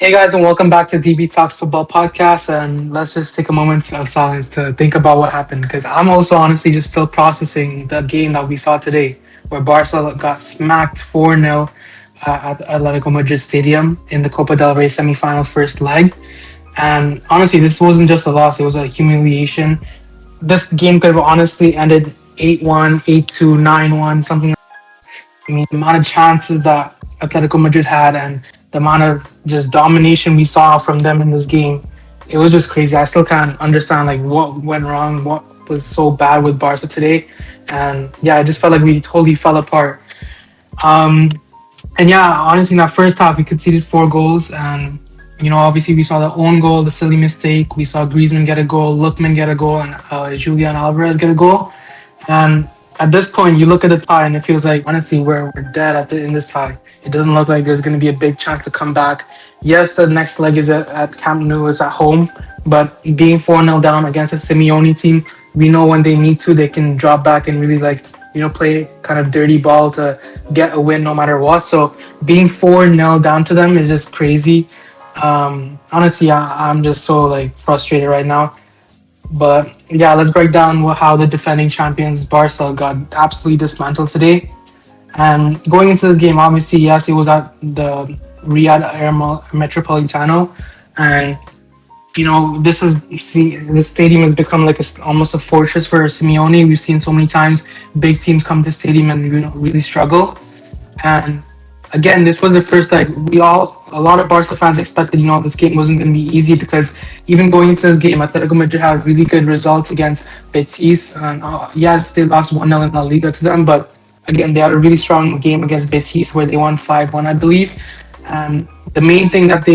Hey guys, and welcome back to DBTalks Football Podcast. And let's just take a moment of silence to think about what happened, because I'm also honestly just still processing the game that we saw today, where Barca got smacked 4-0 at Atletico Madrid Stadium in the Copa del Rey semifinal first leg. And honestly, this wasn't just a loss; it was a humiliation. This game could have honestly ended 8-1, 8-2, 9-1, something. I mean, the amount of chances that Atletico Madrid had and the amount of just domination we saw from them in this game, it was just crazy. I still can't understand like what went wrong, what was so bad with Barca today, and yeah, I just felt like we totally fell apart. Um, and yeah, honestly, in that first half, we conceded 4 goals, and obviously, we saw the own goal, the silly mistake. We saw Griezmann get a goal, Lookman get a goal, and Julian Alvarez get a goal. And at this point, you look at the tie, and it feels like honestly we're dead in this tie. It doesn't look like there's going to be a big chance to come back. Yes, the next leg is at Camp Nou, is at home, but being 4-0 down against a Simeone team, we know when they need to, they can drop back and really play kind of dirty ball to get a win no matter what. So being 4-0 down to them is just crazy. Honestly, I'm just so like frustrated right now. But yeah, let's break down how the defending champions Barca got absolutely dismantled today. And going into this game, obviously, yes, it was at the Riyadh Air Metropolitano, and this stadium has become like almost a fortress for Simeone. We've seen so many times big teams come to stadium and really struggle. And again, this was the first like a lot of Barca fans expected, this game wasn't going to be easy, because even going into this game, Atletico Madrid had really good results against Betis. And yes, they lost 1-0 in La Liga to them, but again, they had a really strong game against Betis where they won 5-1, I believe. And the main thing that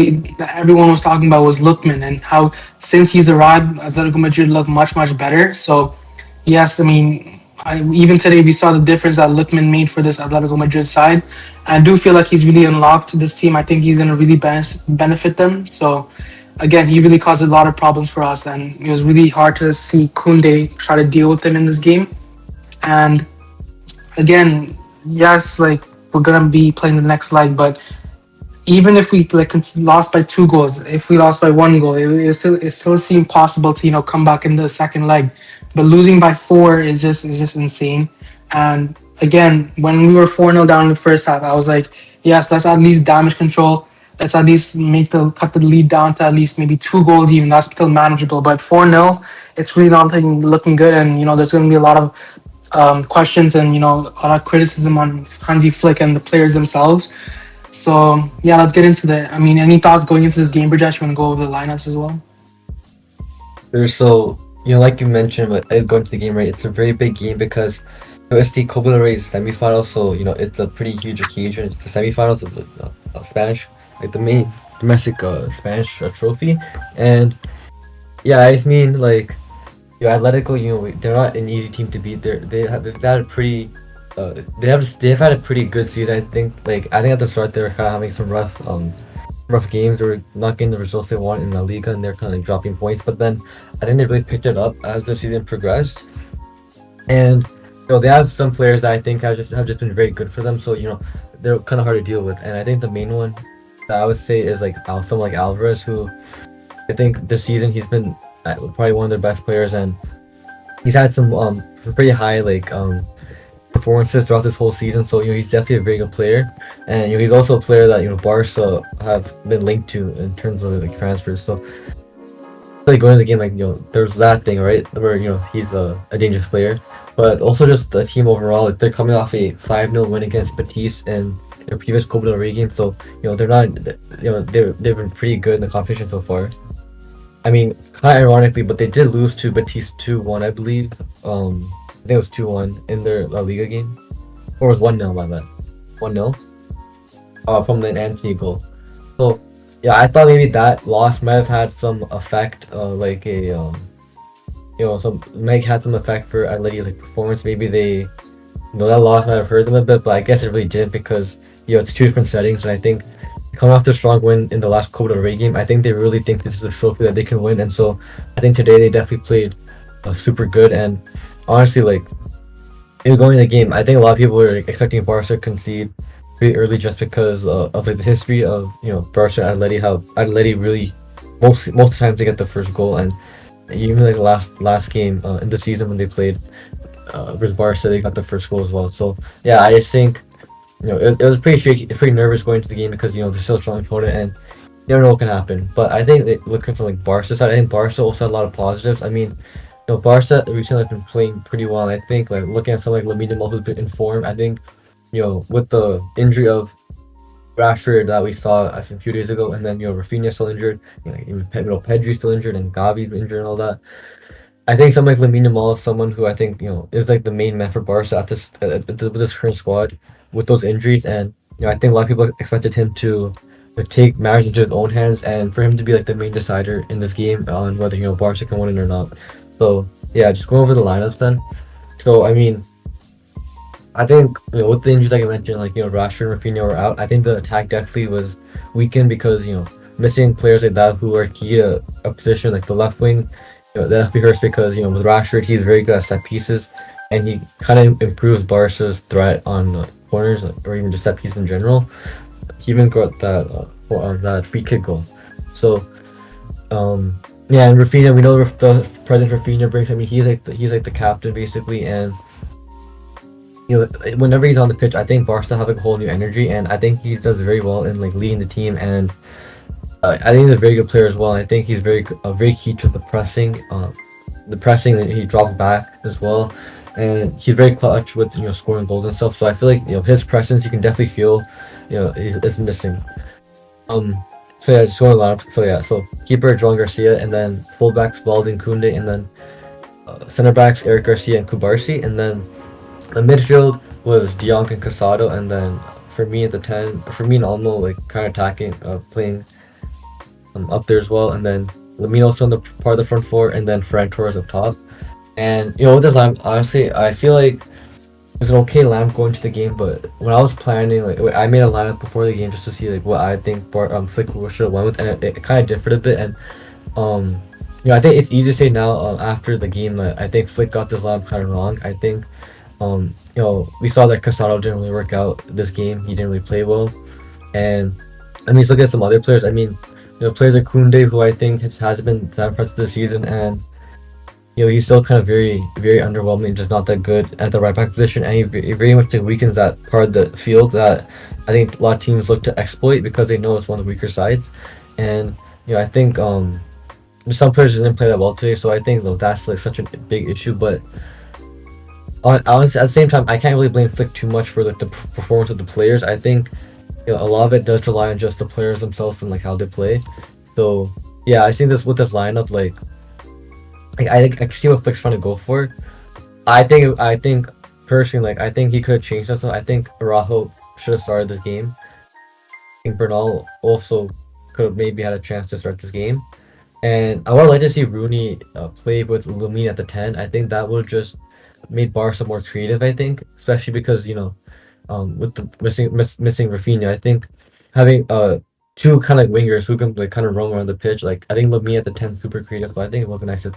everyone was talking about was Lookman, and how since he's arrived, Atletico Madrid look much much better. So yes, I mean, even today we saw the difference that Lookman made for this Atletico Madrid side. I do feel like he's really unlocked this team. I think he's going to really benefit them. So again, he really caused a lot of problems for us, and it was really hard to see Kunde try to deal with him in this game. And again, yes, like we're gonna be playing the next leg, but even if we lost by 2 goals, if we lost by 1 goal, it still seemed possible to come back in the second leg. But losing by 4 is just insane. And again, when we were 4-0 down in the first half, I was like, yes, let's at least damage control. Let's at least cut the lead down to at least maybe 2 goals. Even that's still manageable. But 4-0, it's really not looking good. And there's going to be a lot of questions and a lot of criticism on Hansi Flick and the players themselves. So yeah, let's get into that. I mean, any thoughts going into this game, Brajesh? You want to go over the lineups as well? So, like you mentioned, but going to the game, right? It's a very big game because it's the Copa del Rey semifinal, so it's a pretty huge occasion. It's the semifinals of the Spanish, like the main domestic Spanish trophy, and yeah, I just mean like Atletico, they're not an easy team to beat. They've had a pretty they've had a pretty good season. I think at the start they were kind of having some rough games. They were not getting the results they want in La Liga, and they're kind of like dropping points. But then I think they really picked it up as the season progressed, and they have some players that I think have just been very good for them. So they're kind of hard to deal with. And I think the main one that I would say is like someone like Alvarez, who I think this season he's been probably one of their best players, and he's had some pretty high performances throughout this whole season. So he's definitely a very good player, and he's also a player that Barca have been linked to in terms of like transfers. So really going to the game, there's that thing, right, where he's a dangerous player, but also just the team overall. They're coming off a 5-0 win against Betis in their previous Copa del Rey game, so they're not they've been pretty good in the competition so far. I mean, kind of ironically, but they did lose to Betis 2-1, I believe. I think it was 2-1 in their La Liga game, or it was 1-0 by that. 1-0 from the Antony goal. So yeah, I thought maybe that loss might have had some effect, might had some effect for Atleti's performance. Maybe they, that loss might have hurt them a bit, but I guess it really didn't, because it's two different settings. And I think coming off the strong win in the last Copa del Rey game, I think they really think this is a trophy that they can win, and so I think today they definitely played super good. And honestly, going to the game, I think a lot of people were expecting Barca to concede pretty early just because of like the history of Barca and Atleti, how Atleti really most of the time they get the first goal, and even like the last game in the season when they played versus Barca, they got the first goal as well. So yeah, I just think it was pretty shaky, pretty nervous going into the game because they're still a strong opponent and you don't know what can happen. But I think looking from like Barca side, I think Barca also had a lot of positives. I mean, Barca recently have been playing pretty well. And I think like looking at someone like Lamine Yamal who's been in form, I think with the injury of Rashford that we saw I think a few days ago, and then Rafinha still injured, even Pedri still injured, and Gavi injured and all that. I think someone like Lamine Yamal is someone who I think is like the main man for Barca with this current squad with those injuries, and I think a lot of people expected him to take matters into his own hands and for him to be like the main decider in this game on whether Barca can win it or not. So yeah, just going over the lineups then. So I mean, I think with the injuries like I mentioned, like Rashford and Rafinha were out. I think the attack definitely was weakened because missing players like that who are key to a position like the left wing. That hurts because with Rashford he's very good at set pieces, and he kind of improves Barca's threat on corners or even just set pieces in general. He even got that free kick goal. So yeah, and Rafinha, we know the presence Rafinha brings. I mean, he's like the captain basically, and whenever he's on the pitch, I think Barca have a whole new energy, and I think he does very well in like leading the team, and I think he's a very good player as well. I think he's very key to the pressing that he drops back as well, and he's very clutch with scoring goals and stuff. So I feel like his presence you can definitely feel is missing. So yeah, just going a lot. So yeah, so keeper Joan Garcia, and then fullbacks Balding, Koundé, and then center backs Eric Garcia and Kubarsi, and then the midfield was De Jong and Casado, and then for me at the 10, for me and Olmo like kind of attacking, playing up there as well, and then Lamine also on the part of the front four, and then Ferran Torres up top. And with this lineup, honestly, I feel like it was an okay lineup going to the game, but when I was planning, like I made a lineup before the game just to see like what I think Flick should have went with, and it kind of differed a bit. And I think it's easy to say now after the game that I think Flick got this lineup kind of wrong. I think we saw that Casado didn't really work out this game. He didn't really play well, and I mean, look at some other players. I mean, players like Koundé, who I think hasn't been that impressive this season, and he's still kind of very, very underwhelming, just not that good at the right back position, and he very much weakens that part of the field that I think a lot of teams look to exploit because they know it's one of the weaker sides. And I think some players didn't play that well today, so I think that's like such a big issue. But honestly, at the same time, I can't really blame Flick too much for like the performance of the players. I think a lot of it does rely on just the players themselves and like how they play. So yeah, I think with this lineup, like I can see what Flick's trying to go for. I think personally, like I think he could have changed something. I think Araujo should have started this game. I think Bernal also could have maybe had a chance to start this game. And I would like to see Rooney play with Lamine at the 10. I think that would just made Barca more creative. I think, especially because with the missing Rafinha, I think having two kind of like wingers who can like kind of roam around the pitch, like I think Lamine at the 10 super creative. But I think it would be nice to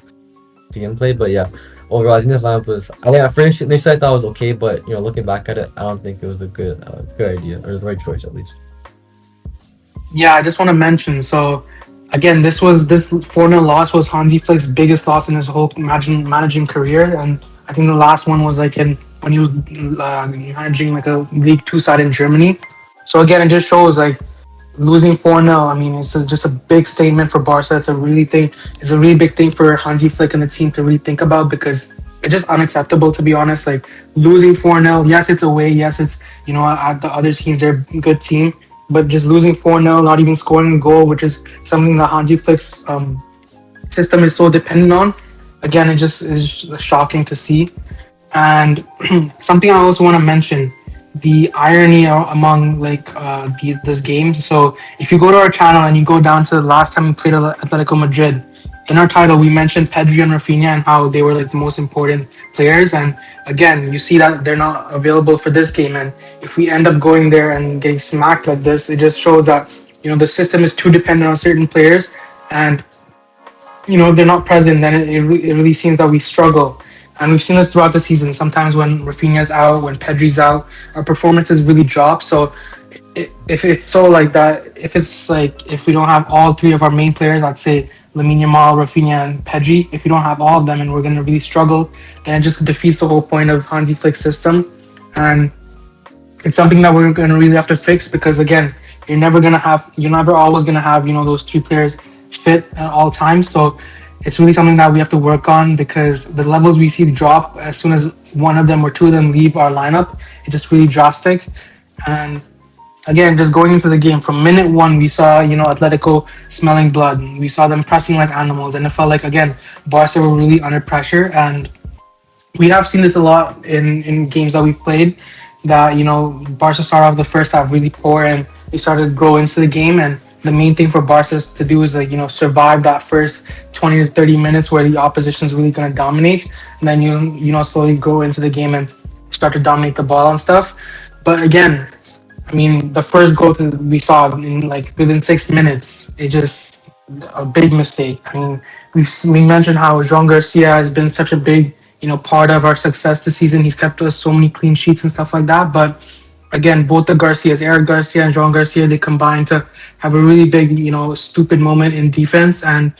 see him play. But yeah, overall I think this lineup was, I think at first initially I thought it was okay, but looking back at it, I don't think it was a good idea or the right choice at least. Yeah, I just want to mention. So again, this 4-0 loss was Hansi Flick's biggest loss in his whole managing career, and I think the last one was like when he was managing like a League 2 side in Germany. So again, it just shows like losing 4-0. I mean, it's just a big statement for Barca. It's a really big thing for Hansi Flick and the team to really think about, because it's just unacceptable, to be honest. Like losing 4-0. Yes, it's away. Yes, it's at the other teams, they're a good team, but just losing 4-0, not even scoring a goal, which is something that Hansi Flick's system is so dependent on. Again, it just is shocking to see. And something I also want to mention, the irony among this game. So if you go to our channel and you go down to the last time we played Atletico Madrid, in our title we mentioned Pedri and Rafinha and how they were like the most important players. And again, you see that they're not available for this game. And if we end up going there and getting smacked like this, it just shows that the system is too dependent on certain players. And if they're not present, then it really seems that we struggle. And we've seen this throughout the season. Sometimes when Rafinha's out, when Pedri's out, our performances really drop. So if it's so like that, if it's like if we don't have all three of our main players, I'd say Lamine Yamal, Rafinha, and Pedri. If we don't have all of them, and we're gonna really struggle, then it just defeats the whole point of Hansi Flick's system, and it's something that we're gonna really have to fix because again, you're never always gonna have those three players fit at all times. So it's really something that we have to work on because the levels we see drop as soon as one of them or two of them leave our lineup. It's just really drastic, and again, just going into the game from minute one, we saw Atletico smelling blood. We saw them pressing like animals, and it felt like again Barca were really under pressure. And we have seen this a lot in games that we've played. That Barca started off the first half really poor, and they started to grow into the game. And the main thing for Barca to do is like survive that first 20 to 30 minutes where the opposition is really going to dominate, and then slowly go into the game and start to dominate the ball and stuff. But again, I mean, the first goal we saw in like within 6 minutes, it's just a big mistake. I mean, we mentioned how Jean Garcia has been such a big, part of our success this season. He's kept us so many clean sheets and stuff like that. But again, both the Garcias, Eric Garcia and Jean Garcia, they combined to have a really big, stupid moment in defense. And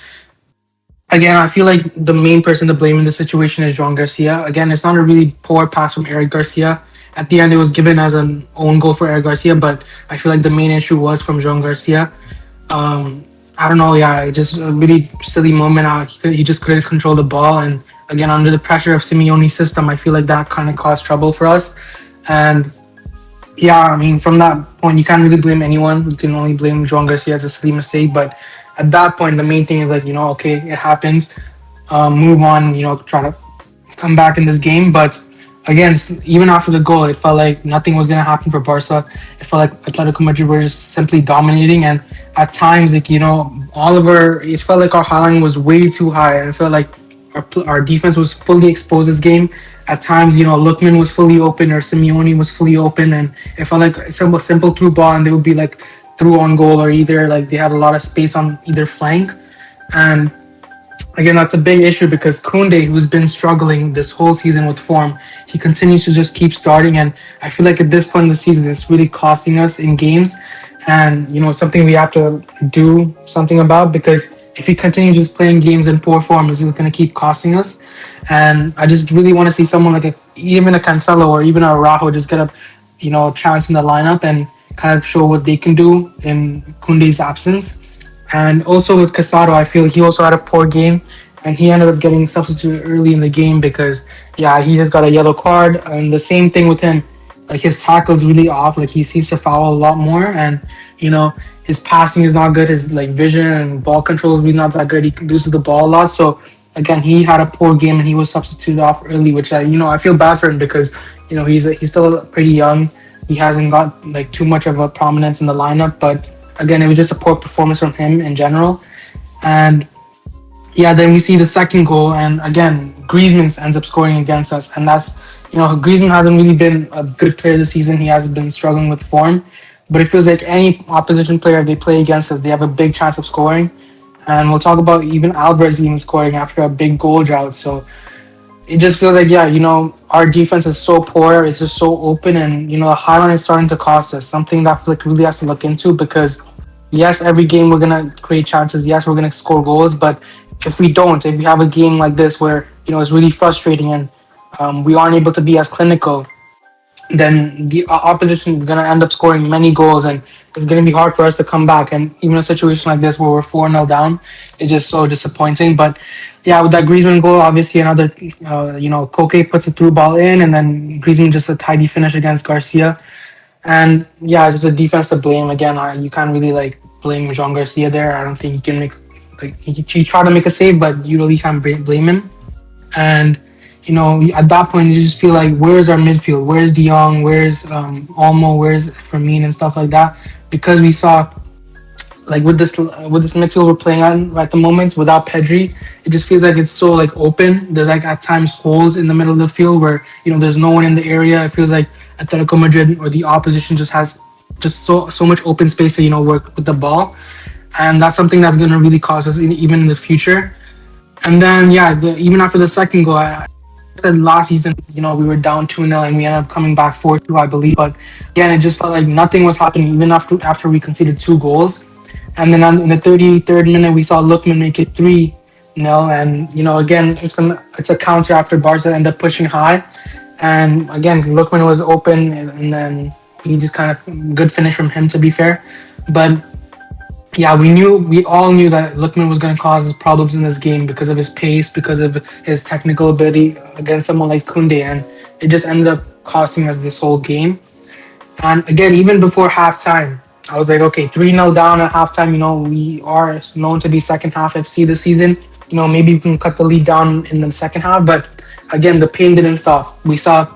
again, I feel like the main person to blame in this situation is Jean Garcia. Again, it's not a really poor pass from Eric Garcia. At the end, it was given as an own goal for Eric Garcia, but I feel like the main issue was from Jean Garcia. I don't know, yeah, just a really silly moment. He just couldn't control the ball, and again, under the pressure of Simeone's system, I feel like that kind of caused trouble for us. And yeah, I mean, from that point, you can't really blame anyone. You can only blame Jean Garcia as a silly mistake. But at that point, the main thing is like, okay, it happens. Move on, try to come back in this game. But again, even after the goal, it felt like nothing was going to happen for Barca. It felt like Atletico Madrid were just simply dominating. And at times, like, it felt like our high line was way too high. And it felt like our defense was fully exposed this game. At times, Lookman was fully open or Simeone was fully open. And it felt like a simple through ball and they would be like through on goal, or either like they had a lot of space on either flank. And again, that's a big issue because Koundé, who's been struggling this whole season with form, he continues to just keep starting. And I feel like at this point in the season, it's really costing us in games. And, something we have to do something about, because if he continues just playing games in poor form, it's just going to keep costing us. And I just really want to see someone like even a Cancelo or even a Araujo just get a chance in the lineup and kind of show what they can do in Koundé's absence. And also with Casado, I feel he also had a poor game, and he ended up getting substituted early in the game because, yeah, he just got a yellow card. And the same thing with him, like his tackle's really off. Like he seems to foul a lot more, and his passing is not good. His like vision and ball control is really not that good. He loses the ball a lot. So again, he had a poor game and he was substituted off early, which I feel bad for him because he's still pretty young. He hasn't got like too much of a prominence in the lineup, but again, it was just a poor performance from him in general. And yeah, then we see the second goal, and again, Griezmann ends up scoring against us. And that's, Griezmann hasn't really been a good player this season. He has been struggling with form. But it feels like any opposition player they play against us, they have a big chance of scoring. And we'll talk about even Alvarez even scoring after a big goal drought. So it just feels like, our defense is so poor. It's just so open. And, the high line is starting to cost us. Something that Flick really has to look into because, yes, every game we're going to create chances. Yes, we're going to score goals. But if we have a game like this where, it's really frustrating and we aren't able to be as clinical, then the opposition is going to end up scoring many goals, and it's going to be hard for us to come back. And even a situation like this where we're 4-0 down is just so disappointing. But yeah, with that Griezmann goal, obviously another, Koke puts a through ball in, and then Griezmann just a tidy finish against Garcia. And yeah, just a defense to blame. Again, you can't really like blame Jean Garcia there. I don't think you can make, like, he tried to make a save, but you really can't blame him. And at that point, you just feel like, where's our midfield? Where's De Jong? Where's Olmo? Where's Firmino and stuff like that? Because we saw, like, with this midfield we're playing on at the moment without Pedri, it just feels like it's so like open. There's like at times holes in the middle of the field where there's no one in the area. It feels like Atletico Madrid or the opposition just has just so much open space to work with the ball, and that's something that's going to really cost us even in the future. And then even after the second goal, said last season, we were down 2-0 and we ended up coming back 4-2, I believe. But again, it just felt like nothing was happening even after we conceded two goals. And then in the 33rd minute, we saw Lookman make it 3-0. And, again, it's a counter after Barca end up pushing high. And again, Lookman was open, and then he just kind of good finish from him, to be fair. But yeah, we all knew that Lookman was going to cause problems in this game because of his pace, because of his technical ability against someone like Koundé, and it just ended up costing us this whole game. And again, even before halftime, I was like, okay, 3-0 down at halftime. We are known to be second half FC this season. Maybe we can cut the lead down in the second half. But again, the pain didn't stop. We saw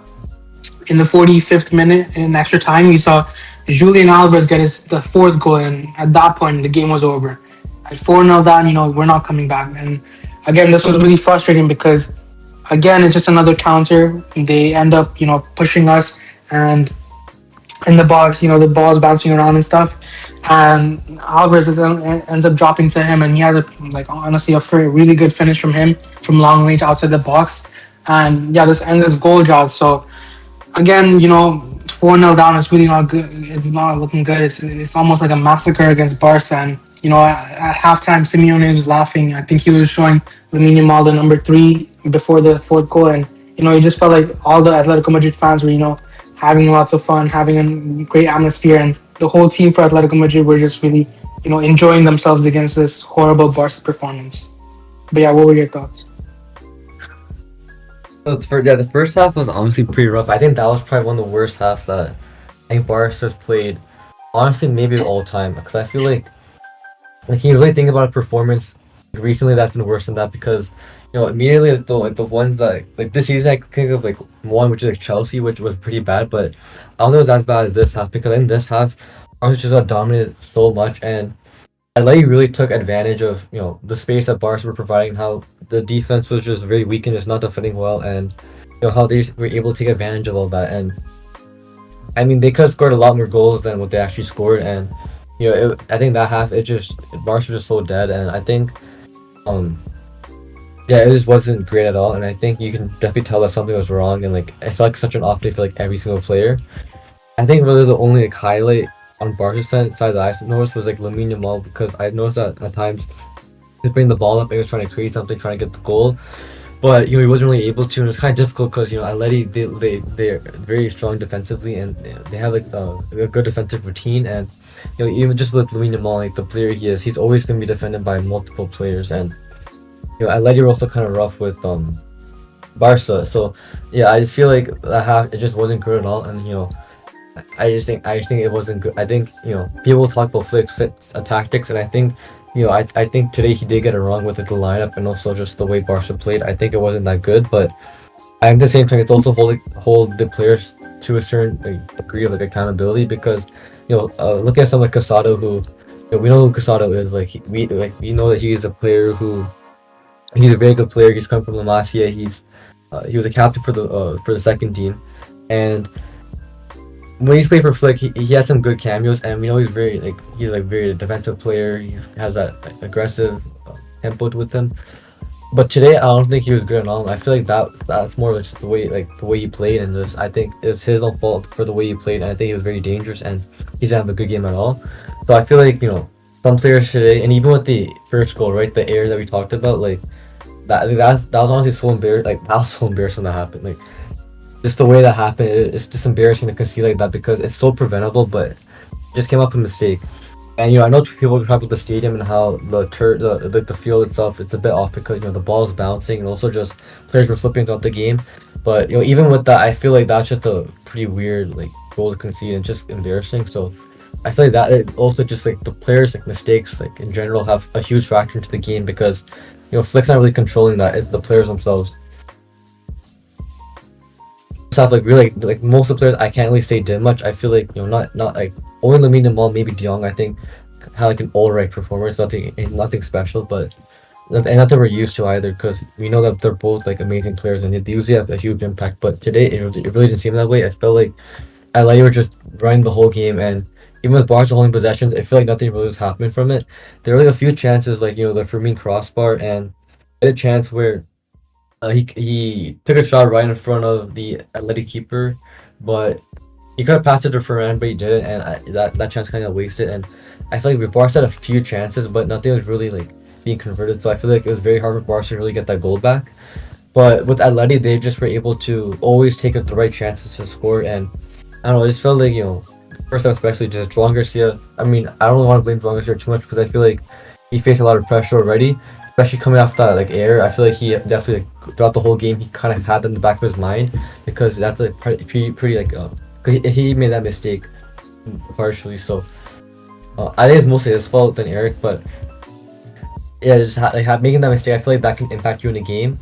in the 45th minute in extra time, we saw Julian Alvarez get the fourth goal. And at that point, the game was over. At 4-0 down, we're not coming back. And again, this was really frustrating because, again, it's just another counter. They end up, pushing us. And in the box, the ball's bouncing around and stuff. And Alvarez ends up dropping to him, and he had honestly a really good finish from him from long range outside the box. And yeah, this ends his goal drought. So again, 4-0 down is really not good. It's not looking good. It's almost like a massacre against Barca. And at halftime, Simeone was laughing. I think he was showing Lamine Yamal the number 3 before the fourth goal, and you just felt like all the Atletico Madrid fans were having lots of fun, having a great atmosphere, and the whole team for Atletico Madrid were just really, enjoying themselves against this horrible Barca performance. But yeah, what were your thoughts? So the first half was honestly pretty rough. I think that was probably one of the worst halves that I think Barca's played. Honestly, maybe of all time, because I feel like you really think about a performance recently that's been worse than that, because immediately the ones that this season I could think of one, which is Chelsea, which was pretty bad, but I don't know if that's as bad as this half, because in this half Barca just got dominated so much, and Atleti really took advantage of the space that Barca were providing, how the defense was just very weak and just not defending well, and how they were able to take advantage of all that. And I mean, they could have scored a lot more goals than what they actually scored, and I think that half Barca was just so dead, and I think yeah, it just wasn't great at all, and I think you can definitely tell that something was wrong, and I felt like such an off day for every single player. I think really the only highlight on Barca's side that I noticed was Lamine Yamal, because I noticed that at times he'd bring the ball up and he was trying to create something, trying to get the goal, but he wasn't really able to, and it's kind of difficult because Atleti they're very strong defensively, and they have a good defensive routine, and even just with Lamine Yamal, the player he is, he's always going to be defended by multiple players, and Atleti were also kind of rough with Barca. So yeah, I just feel like that half it just wasn't good at all, and I just think it wasn't good. I think people talk about Flick's tactics, and I think I think today he did get it wrong with the lineup and also just the way Barca played. I think it wasn't that good, but at the same time, it's also hold the players to a certain degree of accountability, because look at someone like Casado, who we know who Casado is. We know that he's a player who. He's a very good player. He's come from La Masia. He was a captain for the second team, and when he's played for Flick, he has some good cameos, and we know he's very defensive player. He has that aggressive tempo with him. But today, I don't think he was good at all. I feel like that's more just the way he played, and I think it's his own fault for the way he played. And I think he was very dangerous, and he didn't have a good game at all. So I feel like some players today, and even with the first goal, right, the error that we talked about, that was honestly so embarrassing. That was so embarrassing that happened. Just the way that happened, it's just embarrassing to concede like that, because it's so preventable, but it just came up a mistake. And I know people talk about the stadium and how the field itself, it's a bit off because the ball is bouncing, and also just players were slipping throughout the game. But even with that, I feel like that's just a pretty weird goal to concede, and just embarrassing. So I feel like that it also just the players mistakes in general have a huge factor into the game, because Flick's not really controlling that. It's the players themselves. Have really most of the players I can't really say did much. I feel like not only Lamine Yamal, maybe De Jong, I think had an alright performance, nothing special, but and nothing we're used to either, because we know that they're both amazing players and they usually have a huge impact. But today it really didn't seem that way. I felt like Atleti were just running the whole game, and even with Barca holding possessions, I feel like nothing really was happening from it. There were a few chances the Fermin crossbar, and a chance where he took a shot right in front of the Atleti keeper, but he could have passed it to Ferran, but he didn't, and that chance kind of wasted. And I feel like Barca had a few chances, but nothing was really like being converted. So I feel like it was very hard for Barca to really get that goal back. But with Atleti, they just were able to always take the right chances to score, and I don't know. I just felt like first half especially just Joan Garcia. I mean, I don't want to blame Joan Garcia too much because I feel like he faced a lot of pressure already, especially coming off that like air. I feel like he definitely throughout the whole game he kind of had that in the back of his mind because that's like pretty like he made that mistake partially. So I think it's mostly his fault than Eric, but yeah, just making that mistake. I feel like that can impact you in a game,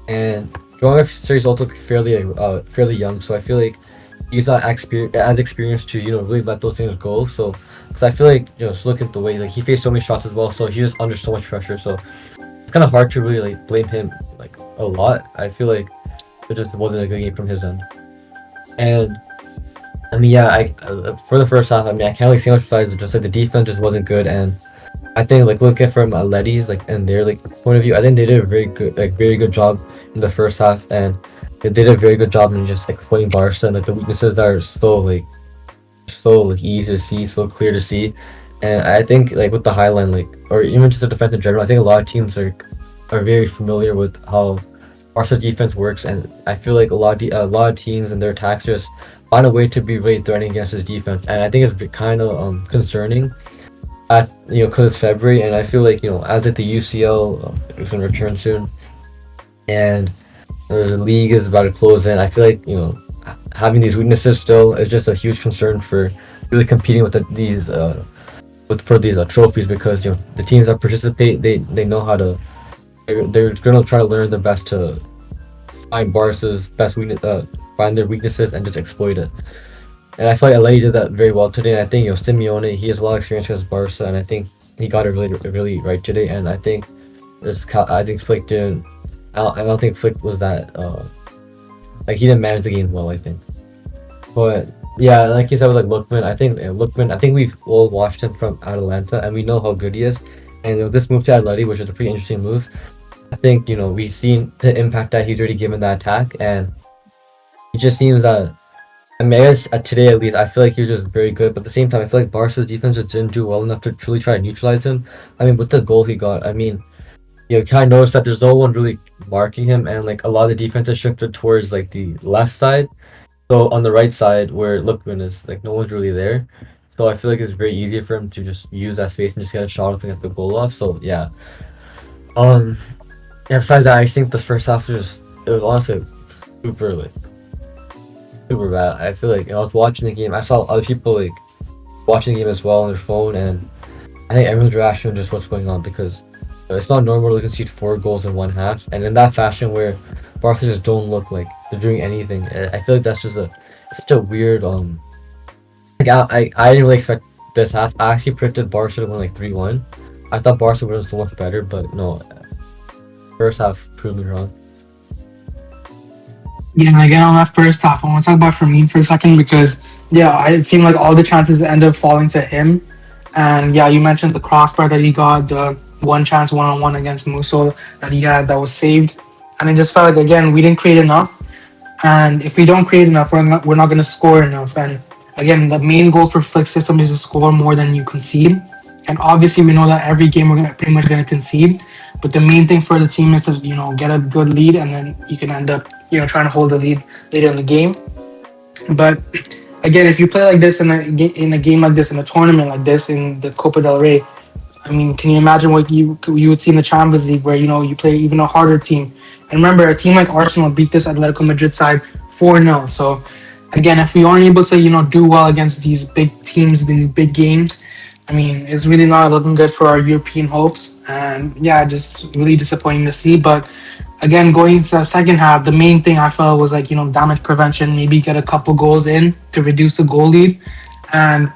and Joan Garcia is also fairly young, so I feel like he's not as experienced to really let those things go. So because I feel like just look at the way like he faced so many shots as well, so he's just under so much pressure. So it's kind of hard to really like blame him like a lot. I feel like it just wasn't a good game from his end. And I mean, yeah, I for the first half, I mean, I can't really say much besides just like the defense just wasn't good, and I think like looking from Atleti's like and their like point of view, I think they did a very good job in the first half, and they did a very good job in just like playing Barca and like the weaknesses that are so like easy to see, so clear to see. And I think like with the high line, like or even just the defense in general, I think a lot of teams are very familiar with how Barca defense works, and I feel like a lot of teams and their attacks just find a way to be really threatening against his defense, and I think it's kind of concerning at because it's February, and I feel like as like the UCL is gonna return soon, and the league is about to close in. I feel like having these weaknesses still is just a huge concern for really competing with these for these trophies, because the teams that participate, they know how to they're gonna try to learn the best to find Barca's best weakness, find their weaknesses and just exploit it. And I feel like LA did that very well today. And I think Simeone, he has a lot of experience against Barca, and I think he got it really right today. And I think Flick didn't. I don't think Flick was that like he didn't manage the game well, I think. But yeah, like you said with like Lookman, I think we've all watched him from Atalanta and we know how good he is. And this move to Atleti, which is a pretty interesting move, I think we've seen the impact that he's already given that attack, and it just seems that I mean, I guess today at least, I feel like he was just very good. But at the same time, I feel like Barca's defense just didn't do well enough to truly try to neutralize him. I mean, with the goal he got, I mean, you kind of notice that there's no one really marking him, and like a lot of the defense is shifted towards like the left side. So on the right side, where Lookman is, like no one's really there. So I feel like it's very easy for him to just use that space and just get a shot off and get the goal off. So yeah. Um. Yeah. Besides that, I think the first half was honestly super like super bad. I feel like I was watching the game. I saw other people like watching the game as well on their phone, and I think everyone's reaction was just what's going on, because it's not normal to concede 4 goals in one half, and in that fashion where Barca just don't look like they're doing anything. I feel like that's just such a weird like I didn't really expect this half. I actually predicted Barca to win like 3-1. I thought Barca would have so much better, but no, first half proved me wrong. Yeah, and again on that first half, I want to talk about Fermin for a second because it seemed like all the chances ended up falling to him. And yeah, you mentioned the crossbar that he got, the one chance one on one against Musso that he had that was saved, and it just felt like again we didn't create enough. And if we don't create enough, we're not going to score enough. And again, the main goal for Flick's system is to score more than you concede. And obviously, we know that every game we're pretty much going to concede. But the main thing for the team is to get a good lead, and then you can end up trying to hold the lead later in the game. But again, if you play like this in a game like this, in a tournament like this, in the Copa del Rey, I mean, can you imagine what you would see in the Champions League, where you play even a harder team? And remember, a team like Arsenal beat this Atletico Madrid side 4-0. So again, if we aren't able to do well against these big teams, these big games, I mean, it's really not looking good for our European hopes. And yeah, just really disappointing to see. But again, going into the second half, the main thing I felt was like damage prevention, maybe get a couple goals in to reduce the goal lead. And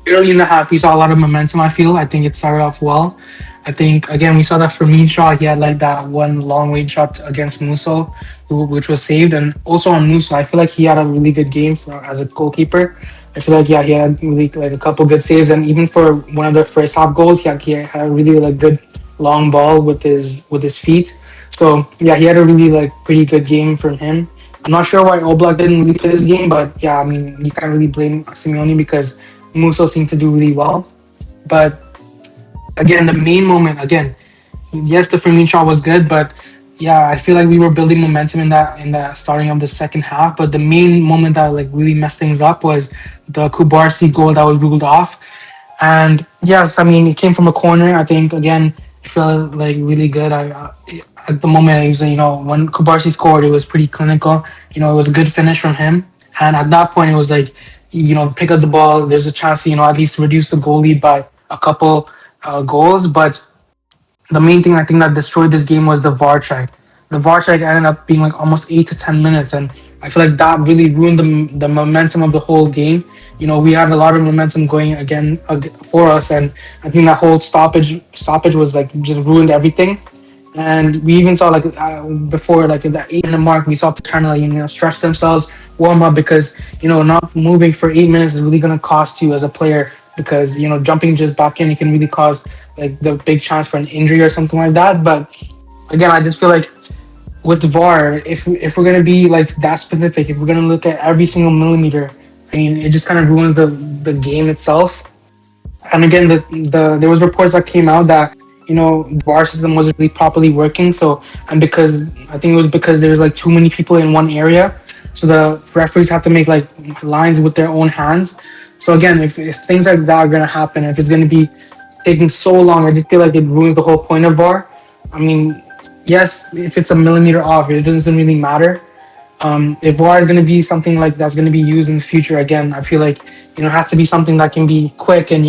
early in the half, we saw a lot of momentum, I feel. I think it started off well. I think, again, we saw that Fermin shot. He had like that one long range shot against Musso, which was saved. And also on Musso, I feel like he had a really good game as a goalkeeper. I feel like, he had really like a couple good saves. And even for one of the first half goals, he had a really like good long ball with his feet. So yeah, he had a really like pretty good game from him. I'm not sure why Oblak didn't really play this game, but yeah, I mean you can't really blame Simeone because Musso seemed to do really well. But again, the main moment again, yes, the Firmino shot was good, but yeah, I feel like we were building momentum in the starting of the second half. But the main moment that like really messed things up was the Kubarsi goal that was ruled off. And yes, I mean it came from a corner. I think again it felt like really good. At the moment it was, when Kubarsi scored, it was pretty clinical. It was a good finish from him. And at that point, it was like pick up the ball. There's a chance to at least reduce the goal lead by a couple goals. But the main thing I think that destroyed this game was the VAR check. The VAR check ended up being like almost 8 to 10 minutes, and I feel like that really ruined the momentum of the whole game. We had a lot of momentum going again for us, and I think that whole stoppage was like just ruined everything. And we even saw like before like at that 8 minute mark, we saw trying to stretch themselves, warm up because not moving for 8 minutes is really gonna cost you as a player because jumping just back in it can really cause like the big chance for an injury or something like that. But again, I just feel like with VAR, if we're gonna be like that specific, if we're gonna look at every single millimeter, I mean, it just kind of ruins the game itself. And again, there was reports that came out that the VAR system wasn't really properly working. So and because I think it was because there was like too many people in one area, so the referees have to make like lines with their own hands. So again, if things like that are gonna happen, if it's gonna be taking so long, I just feel like it ruins the whole point of VAR. I mean, yes, if it's a millimeter off, it doesn't really matter. If VAR is going to be something like that's going to be used in the future, again, I feel like it has to be something that can be quick and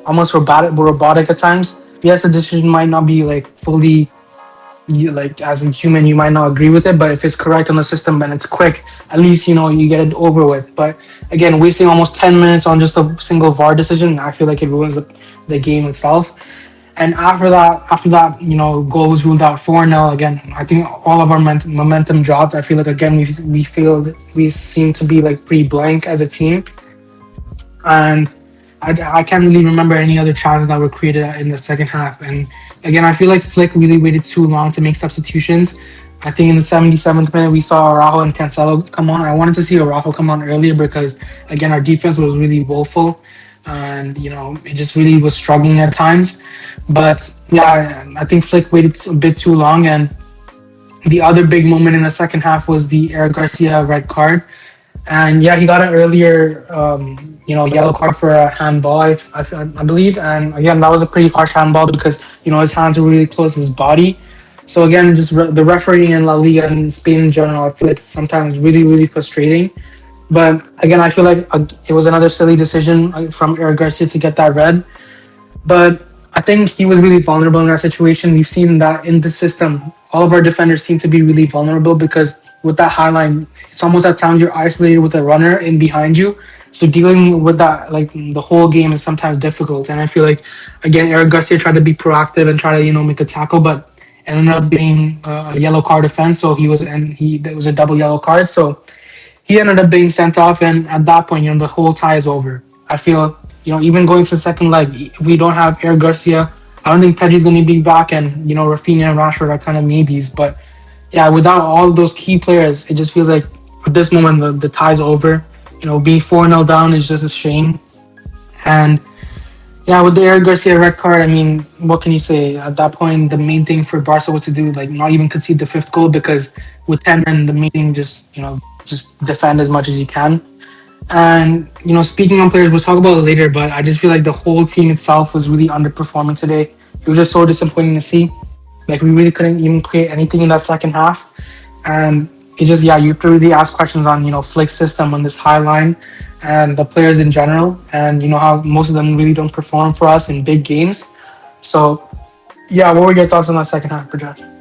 almost robotic at times. Yes, the decision might not be like fully like as a human, you might not agree with it, but if it's correct on the system and it's quick, at least you get it over with. But again, wasting almost 10 minutes on just a single VAR decision, I feel like it ruins the game itself. And after that, goal was ruled out 4-0. Again, I think all of our momentum dropped. I feel like again we seem to be like pretty blank as a team, and I can't really remember any other chances that were created in the second half. And again, I feel like Flick really waited too long to make substitutions. I think in the 77th minute we saw Araujo and Cancelo come on. I wanted to see Araujo come on earlier because again our defense was really woeful, and it just really was struggling at times. But yeah, I think Flick waited a bit too long. And the other big moment in the second half was the Eric Garcia red card. And yeah, he got an earlier yellow card for a handball, I believe. And again, that was a pretty harsh handball because his hands were really close to his body. So again, just the refereeing in La Liga and Spain in general, I feel like it's sometimes really really frustrating. But again, I feel like it was another silly decision from Eric Garcia to get that red. But I think he was really vulnerable in that situation. We've seen that in the system. All of our defenders seem to be really vulnerable because with that high line, it's almost at times you're isolated with a runner in behind you. So dealing with that, like the whole game, is sometimes difficult. And I feel like, again, Eric Garcia tried to be proactive and try to make a tackle, but it ended up being a yellow card offense. So there was a double yellow card. So he ended up being sent off, and at that point, the whole tie is over. I feel, even going for the second leg, if we don't have Eric Garcia, I don't think Pedri's going to be back, and Rafinha and Rashford are kind of maybes. But yeah, without all those key players, it just feels like at this moment the tie's over. Being 4-0 down is just a shame. And yeah, with the Eric Garcia red card, I mean, what can you say? At that point, the main thing for Barca was to do like not even concede the fifth goal because with 10 men, the main thing just defend as much as you can. And speaking on players, we'll talk about it later. But I just feel like the whole team itself was really underperforming today. It was just so disappointing to see. Like we really couldn't even create anything in that second half, and it just you have to really ask questions on Flick's system on this high line, and the players in general, and how most of them really don't perform for us in big games. So yeah, what were your thoughts on that second half, Prajesh?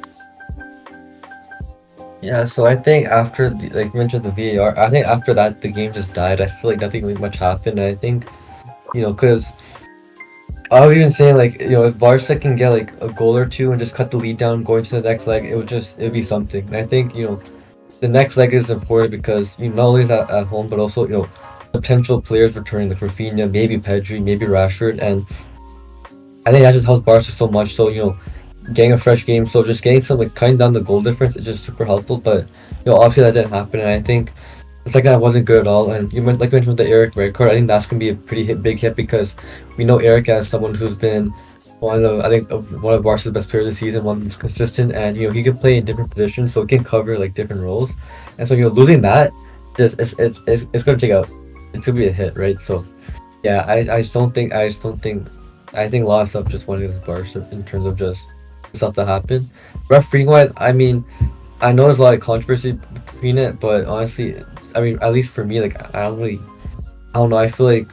Yeah, so I think after like you mentioned the VAR, I think after that the game just died. I feel like nothing really much happened. I think because I was even saying like if Barca can get like a goal or two and just cut the lead down going to the next leg, it'd be something. And I think the next leg is important because not only is that at home but also potential players returning like Rafinha, maybe Pedri, maybe Rashford, and I think that just helps Barca so much. So getting a fresh game. So just getting some like cutting down the goal difference is just super helpful. But obviously that didn't happen, and I think the second half wasn't good at all. And like you mentioned with the Eric red card, I think that's gonna be a pretty big hit because we know Eric as someone who's been one of Barca's best players this season, one who's consistent, and he can play in different positions, so he can cover like different roles. And so losing that, just it's gonna take out. It's gonna be a hit, right? So yeah, I think a lot of stuff just went against Barca in terms of just stuff that happened. Refereeing wise, I mean, I know there's a lot of controversy between it, but honestly, I mean, at least for me, like I don't know. I feel like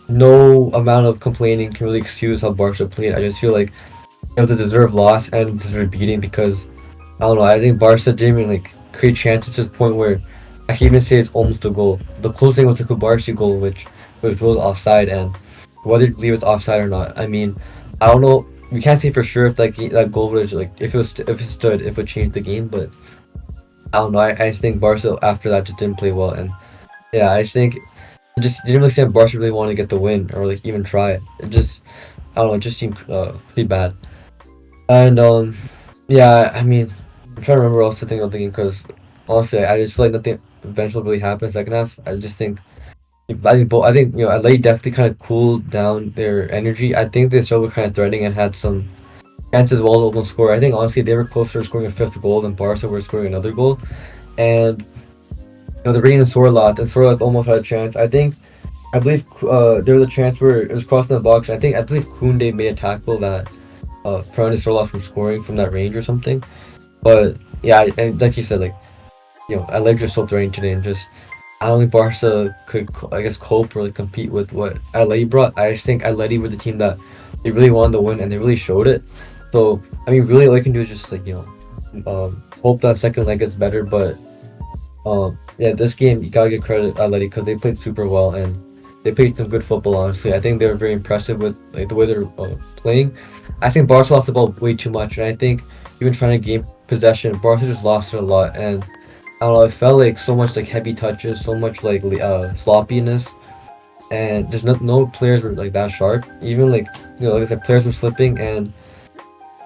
no amount of complaining can really excuse how Barca played. I just feel like it was a deserved loss and deserved beating because I don't know. I think Barca didn't even like create chances to the point where I can even say it's almost a goal. The closing was a Kubarsi goal, which was ruled offside, and whether you believe it's offside or not, I mean, I don't know. We can't say for sure if that goal would like if it stood, if it would change the game, but I don't know. I just think Barca after that just didn't play well, and yeah, I just think it just didn't really seem like Barca really wanted to get the win or like even try it. It just I don't know. It just seemed pretty bad, and yeah. I mean, I'm trying to remember what else to think about the game because honestly, I just feel like nothing eventually really happened in the second half. I think Atleti definitely kind of cooled down their energy. I think they still were kind of threatening and had some chances well to open score. I think honestly they were closer to scoring a fifth goal than Barca were scoring another goal, and they're bringing in Sorloth, and Sorloth almost had a chance. I believe there was a chance where it was crossing the box. I believe Koundé made a tackle that prevented Sorloth from scoring from that range or something. But yeah, like you said, like Atleti just so threatening today, and just I don't think Barca could, I guess, cope or like compete with what Atleti brought. I just think Atleti were the team that they really wanted to win, and they really showed it. So I mean, really, all you can do is just like hope that second leg gets better. But yeah, this game you gotta give credit Atleti because they played super well and they played some good football. Honestly, I think they were very impressive with like the way they're playing. I think Barca lost the ball way too much, and I think even trying to gain possession, Barca just lost it a lot. And I don't know, it felt like so much like heavy touches, so much like sloppiness, and there's no players were like that sharp. Even like like the players were slipping, and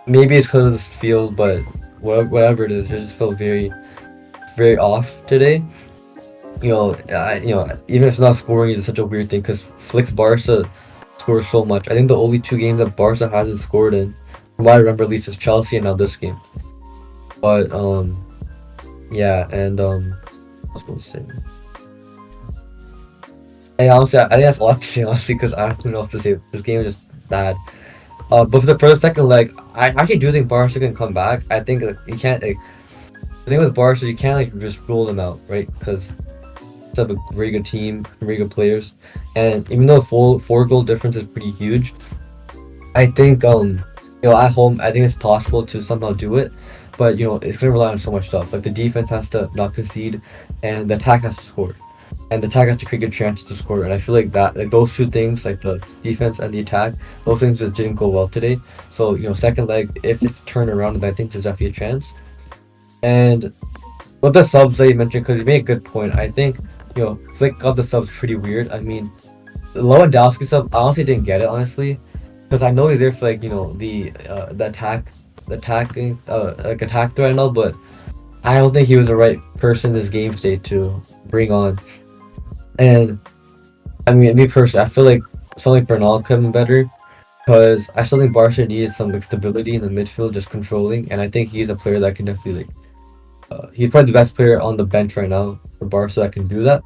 maybe it's because of this field, but whatever it is, it just felt very very off today. Even if it's not scoring is such a weird thing because Flick's Barca scores so much. I think the only two games that Barca hasn't scored in, from what I remember at least, is Chelsea and now this game. But yeah, and what was I going to say? Hey, honestly, I think that's a lot to say, honestly, because I don't know what else to say. This game is just bad. But for the second leg, I actually do think Barca can come back. I think you can't. Like, the thing with Barca, you can't like just rule them out, right? Because they have a very good team, very good players, and even though four goal difference is pretty huge, I think at home I think it's possible to somehow do it. But it's gonna rely on so much stuff. Like the defense has to not concede, and the attack has to score, and the attack has to create good chances to score. And I feel like those two things, like the defense and the attack, those things just didn't go well today. So second leg, if it's turned around, I think there's definitely a chance. And with the subs that you mentioned, because you made a good point, I think Flick got the subs pretty weird. I mean, the Lewandowski sub, I honestly didn't get it honestly, because I know he's there for like the attacking attack threat and all, but I don't think he was the right person in this game state to bring on. And I mean, me personally, I feel like something like Bernal could have been better because I still think Barca needed some like stability in the midfield, just controlling, and I think he's a player that can definitely he's probably the best player on the bench right now for Barca that can do that.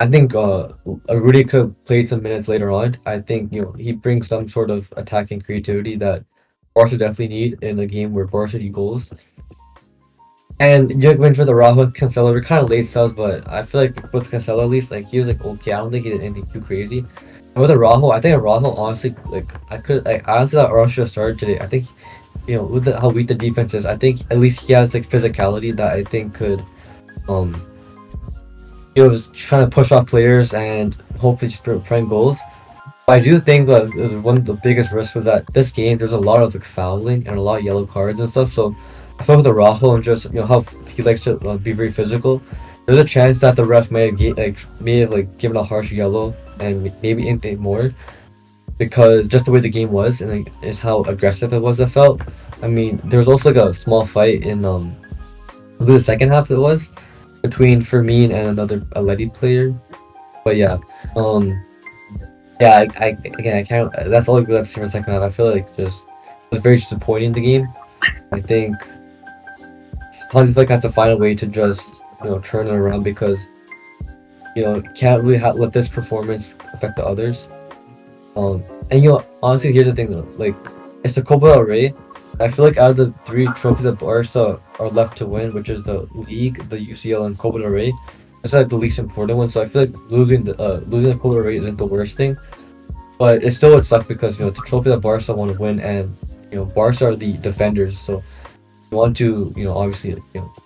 I think Rudy could have played some minutes later on. I think he brings some sort of attacking creativity that Barca definitely need in a game where Barca need goals. And you mentioned the Araujo and Cancelo were kind of late subs, but I feel like with Cancelo at least, like he was like okay. I don't think he did anything too crazy. And with Araujo, I think Araujo honestly I honestly thought Araujo should have started today. I think with how weak the defense is, I think at least he has like physicality that I think could just trying to push off players and hopefully just prevent goals. But I do think that one of the biggest risks was that this game there's a lot of like fouling and a lot of yellow cards and stuff. So I felt with Araujo and just how he likes to be very physical, there's a chance that the ref may have given a harsh yellow and maybe anything more. because just the way the game was and like, is how aggressive it was. I felt. I mean, there was also like a small fight in I believe the second half it was between Fermin and another Atleti player. But yeah, um, yeah, again I can't. That's all I really have to say for the second half. I feel like just it was very disappointing the game. I think Hansi Flick has to find a way to just turn it around because can't really let this performance affect the others. And honestly, here's the thing though, like it's the Copa del Rey. I feel like out of the three trophies that Barca are left to win, which is the League, the UCL, and Copa del Rey, it's like the least important one. So I feel like losing the Copa del Rey isn't the worst thing, but it still would suck because it's a trophy that Barca want to win, and Barca are the defenders, so you want to obviously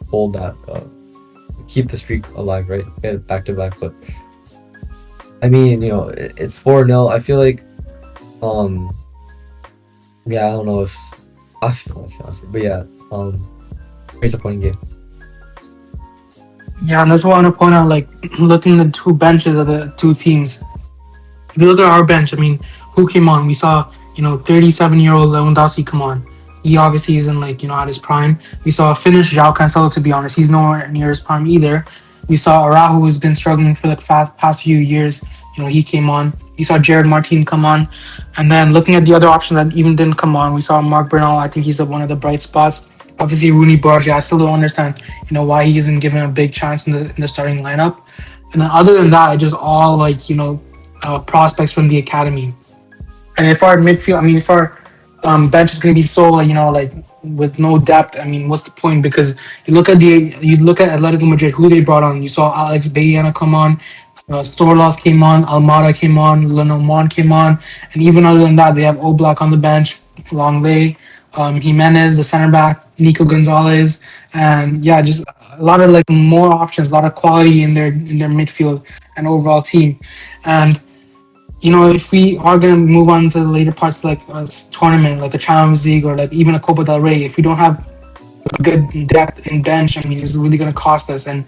hold that, keep the streak alive, right? Get it back to back, but I mean it's 4-0. I feel like yeah, I don't know if honestly, but yeah, very disappointing game. Yeah, and that's what I want to point out. Like looking at the two benches of the two teams. If you look at our bench, I mean, who came on? We saw 37-year-old Lewandowski come on. He obviously isn't like at his prime. We saw a Finnish João Cancelo. To be honest, he's nowhere near his prime either. We saw Araujo, who's been struggling for the past few years. He came on. We saw Jared Martin come on, and then looking at the other options that even didn't come on, we saw Mark Bernal. I think he's one of the bright spots. Obviously, Rooney Bargia. I still don't understand, why he isn't given a big chance in the starting lineup. And then other than that, it just all like prospects from the academy. And if our midfield, I mean, if our bench is going to be so like with no depth, I mean, what's the point? Because you look at Atletico Madrid, who they brought on. You saw Alex Baena come on, Storloff came on, Almada came on, Lenormand came on, and even other than that, they have Oblak on the bench, Longley, Jimenez, the center back, Nico Gonzalez, and yeah, just a lot of like more options, a lot of quality in their midfield and overall team. And if we are going to move on to the later parts, like a tournament, like a Champions League or like even a Copa del Rey, if we don't have a good depth in bench, I mean, it's really going to cost us. And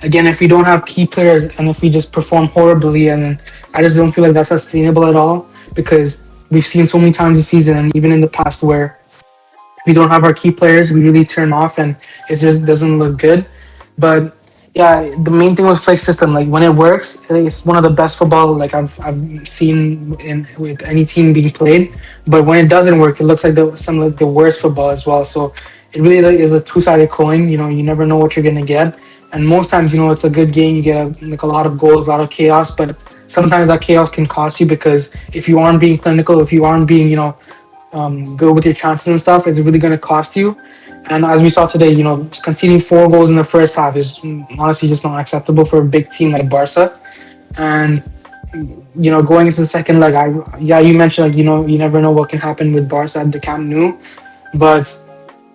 again, if we don't have key players and if we just perform horribly, and then I just don't feel like that's sustainable at all, because we've seen so many times this season and even in the past where if we don't have our key players, we really turn off and it just doesn't look good. But yeah, the main thing with Flick's system, like when it works, it's one of the best football like I've seen in with any team being played. But when it doesn't work, it looks like some of the worst football as well. So it really like, is a two-sided coin. You never know what you're gonna get, and most times it's a good game. You get a lot of goals, a lot of chaos, but sometimes that chaos can cost you because if you aren't being clinical, if you aren't being good with your chances and stuff, it's really gonna cost you. And as we saw today, conceding 4 goals in the first half is honestly just not acceptable for a big team like Barca. And going into the second leg, you mentioned like you never know what can happen with Barca at the Camp Nou, but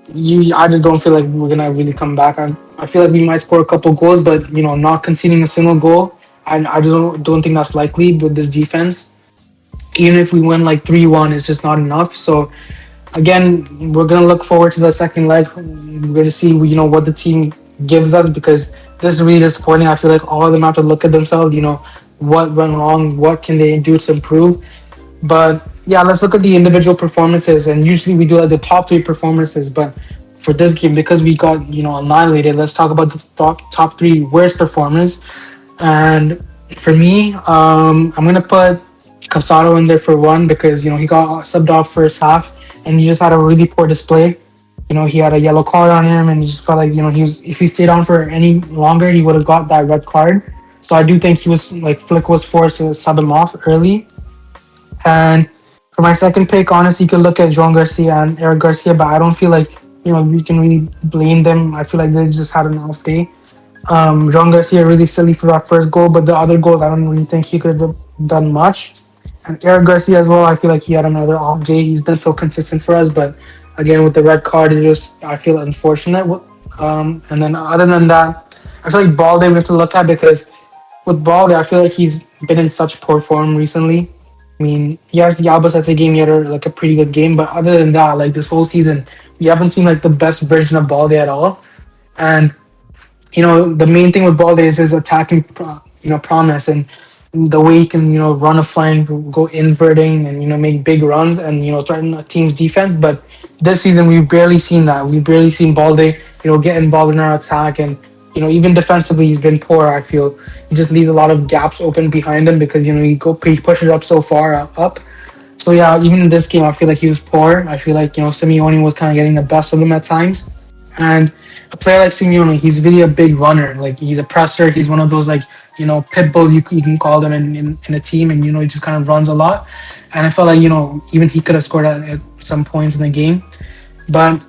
I just don't feel like we're gonna really come back. I feel like we might score a couple goals, but not conceding a single goal, I just don't think that's likely with this defense. Even if we win like 3-1, it's just not enough. So again, we're gonna look forward to the second leg. We're gonna see what the team gives us, because this is really disappointing. I feel like all of them have to look at themselves. What went wrong, what can they do to improve. But yeah, let's look at the individual performances. And usually we do like the top 3 performances, but for this game, because we got annihilated, let's talk about the top 3 worst performers. And for me, I'm gonna put Casado in there for one, because he got subbed off first half and he just had a really poor display. He had a yellow card on him, and he just felt like if he stayed on for any longer, he would have got that red card. So I do think Flick was forced to sub him off early. And for my second pick, honestly, you could look at João Garcia and Eric Garcia, but I don't feel like we can really blame them. I feel like they just had an off day. João Garcia really silly for that first goal, but the other goals, I don't really think he could have done much. And Eric Garcia as well, I feel like he had another off day. He's been so consistent for us, but again with the red card, I feel unfortunate. And then other than that, I feel like Balde we have to look at, because with Balde, I feel like he's been in such poor form recently. I mean, yes, the Albacete game, he had a pretty good game, but other than that, like this whole season, we haven't seen like the best version of Balde at all. And the main thing with Balde is his attacking, promise. And the way he can, run a flank, go inverting, and make big runs and threaten a team's defense. But this season we've barely seen that. We've barely seen Balde, get involved in our attack, and even defensively he's been poor. I feel he just leaves a lot of gaps open behind him because he pushes up so far up. So yeah, even in this game, I feel like he was poor. I feel like Simeone was kind of getting the best of him at times, and a player like Simeone, he's really a big runner. Like he's a presser. He's one of those like pit bulls you can call them in a team, and he just kind of runs a lot. And I felt like even he could have scored at some points in the game, but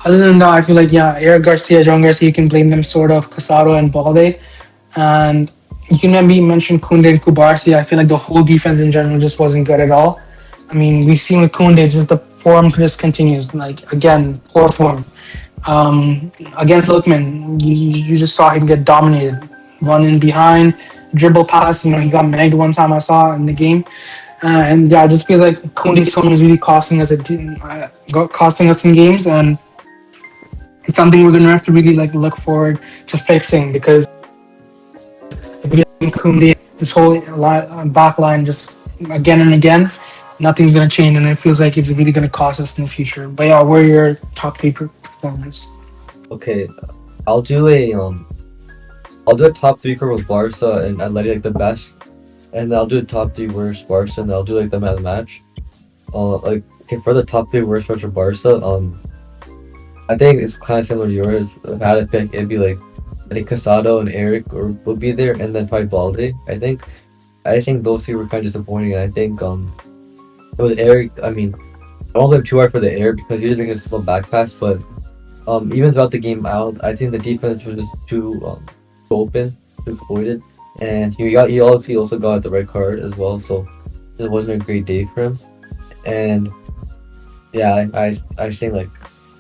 other than that, I feel like yeah, Eric Garcia, John Garcia, you can blame them sort of, Casado and Balde, and you can maybe mention Kunde and Kubarsi. I feel like the whole defense in general just wasn't good at all. I mean, we've seen with Kunde, just the form just continues. Like again, poor form. Against Lookman, you just saw him get dominated, running behind, dribble pass. He got magged one time I saw in the game, and yeah, just feels like Kunde's form is really costing us costing us in games, and it's something we're gonna have to really like look forward to fixing because if we get Kunde, this whole back line just again and again, nothing's gonna change, and it feels like it's really gonna cost us in the future. But yeah, what are your top three performers? Okay, I'll do a I'll do a top three for both Barca and Atleti, like the best, and then I'll do a top three worst Barca, and then I'll do like the man of the match. Like okay, for the top three worst for Barca, I think it's kind of similar to yours. If I had to pick, it'd be like I think Casado and Eric will be there, and then probably Balde. I think those three were kind of disappointing, and I think with Eric, I mean, I won't go too hard for the air because he was making a small back pass, but even throughout the game out, I think the defense was just too open, too exploited, and he also got the red card as well, so it wasn't a great day for him. And yeah, I think like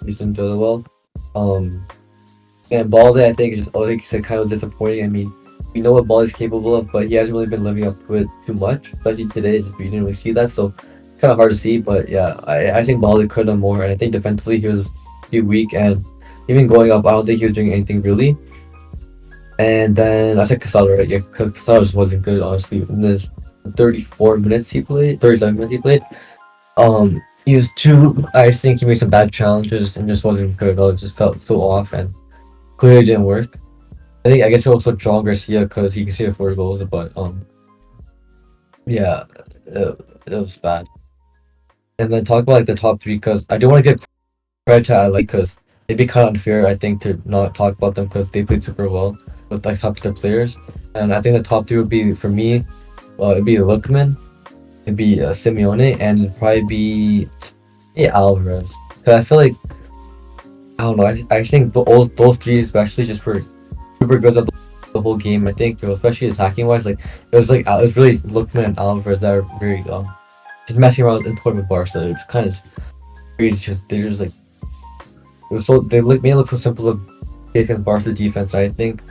he's didn't do well. And Balde, I think is just like you said, kind of disappointing. I mean, we know what Balde is capable of, but he hasn't really been living up to it too much, especially today. Just we didn't really see that, so it's kind of hard to see. But yeah, I think Balde could have done more, and I think defensively he was pretty weak, and even going up, I don't think he was doing anything really. And then I said Casado, right? Yeah, because Casado just wasn't good, honestly. In this 37 minutes he played. He was too. I just think he made some bad challenges and just wasn't good at all. It just felt so off and clearly didn't work. I guess also John Garcia because he can see the 4 goals, but yeah, it was bad. And then talk about like the top three because I do want to give credit to Atleti because it'd be kind of unfair I think to not talk about them because they played super well with like top tier players. And I think the top three would be for me, it'd be Lookman, it'd be Simeone, and it'd probably be Alvarez. Because I feel like I don't know. I think those three especially just were super good at the whole game. I think especially attacking wise, like it was really Lookman and Alvarez that are very just messing around in tournament with Barca. It was kind of crazy. They're just like it was so made it look so simple to take against Barca defense. I think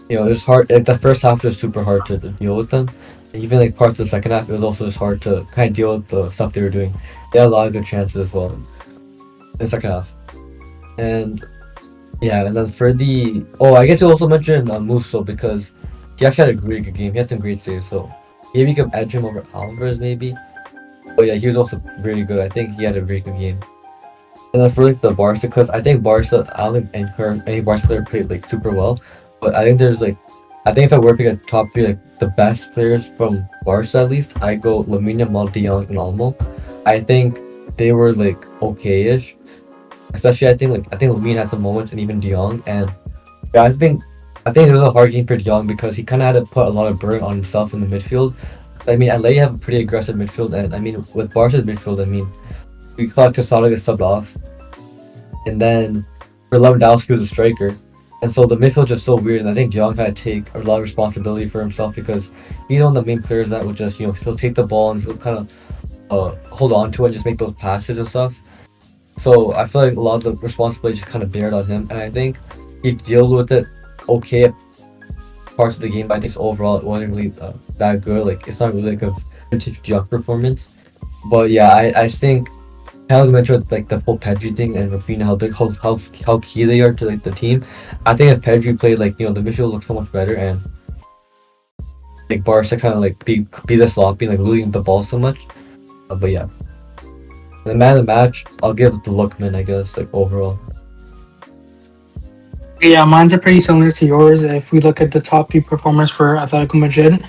it was hard. Like the first half was super hard to deal with them. Even like parts of the second half, it was also just hard to kind of deal with the stuff they were doing. They had a lot of good chances as well in the second half. And yeah, and then for the I guess you also mentioned Musso because he actually had a really good game. He had some great saves, so maybe you could edge him over Alvarez maybe. But yeah, he was also really good. I think he had a very good game. And then for like the Barca, because I think Barca, I don't think any Barca player played like super well, but I think there's like, I think if I were to pick a top three like the best players from Barca at least, I go Lamine Yamal, De Jong, and Olmo. I think they were like okay-ish. Especially I think Lamine had some moments and even De Jong, and yeah, I think it was a hard game for De Jong because he kind of had to put a lot of burden on himself in the midfield. I mean, Atleti have a pretty aggressive midfield, and I mean with Barca's midfield, I mean we thought Casado get subbed off, and then for Lewandowski was a striker, and so the midfield just so weird. And I think De Jong had to take a lot of responsibility for himself because he's one of the main players that would just he'll take the ball and he'll kind of hold on to it and just make those passes and stuff. So I feel like a lot of the responsibility just kind of bared on him, and I think he dealt with it okay at parts of the game, but I think overall it wasn't really that good. Like it's not really like a vintage De Jong performance. But yeah, I think kind of mentioned with like the whole Pedri thing and Rafinha, how key they are to like the team. I think if Pedri played, like the midfield looked so much better, and like Barca kind of like be the sloppy, like losing the ball so much. But yeah, the man of the match, I'll give the Lookman, I guess, like overall. Yeah, mine's are pretty similar to yours. If we look at the top three performers for Atletico Madrid,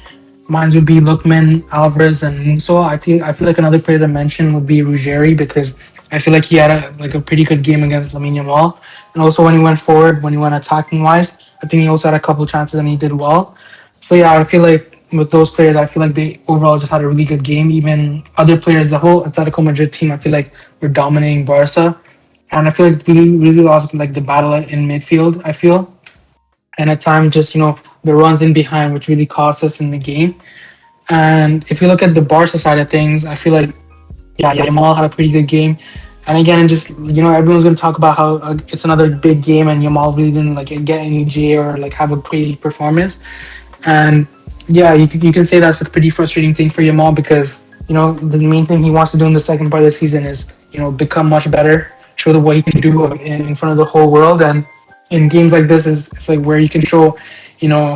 mine would be Lookman, Alvarez, and Musso. I feel like another player to mention would be Ruggeri because I feel like he had a pretty good game against Lamine Yamal, and also when he went forward, when he went attacking wise, I think he also had a couple chances and he did well. So yeah, I feel like with those players, I feel like they overall just had a really good game. Even other players, the whole Atletico Madrid team, I feel like were dominating Barca, and I feel like really lost like the battle in midfield. I feel, and at times just the runs in behind, which really cost us in the game. And if you look at the Barca side of things, I feel like yeah, Yamal had a pretty good game. And again, just everyone's going to talk about how it's another big game, and Yamal really didn't like get any J or like have a crazy performance. And yeah, you can say that's a pretty frustrating thing for Yamal because the main thing he wants to do in the second part of the season is become much better, show the what he can do in front of the whole world, and in games like this is it's like where you can show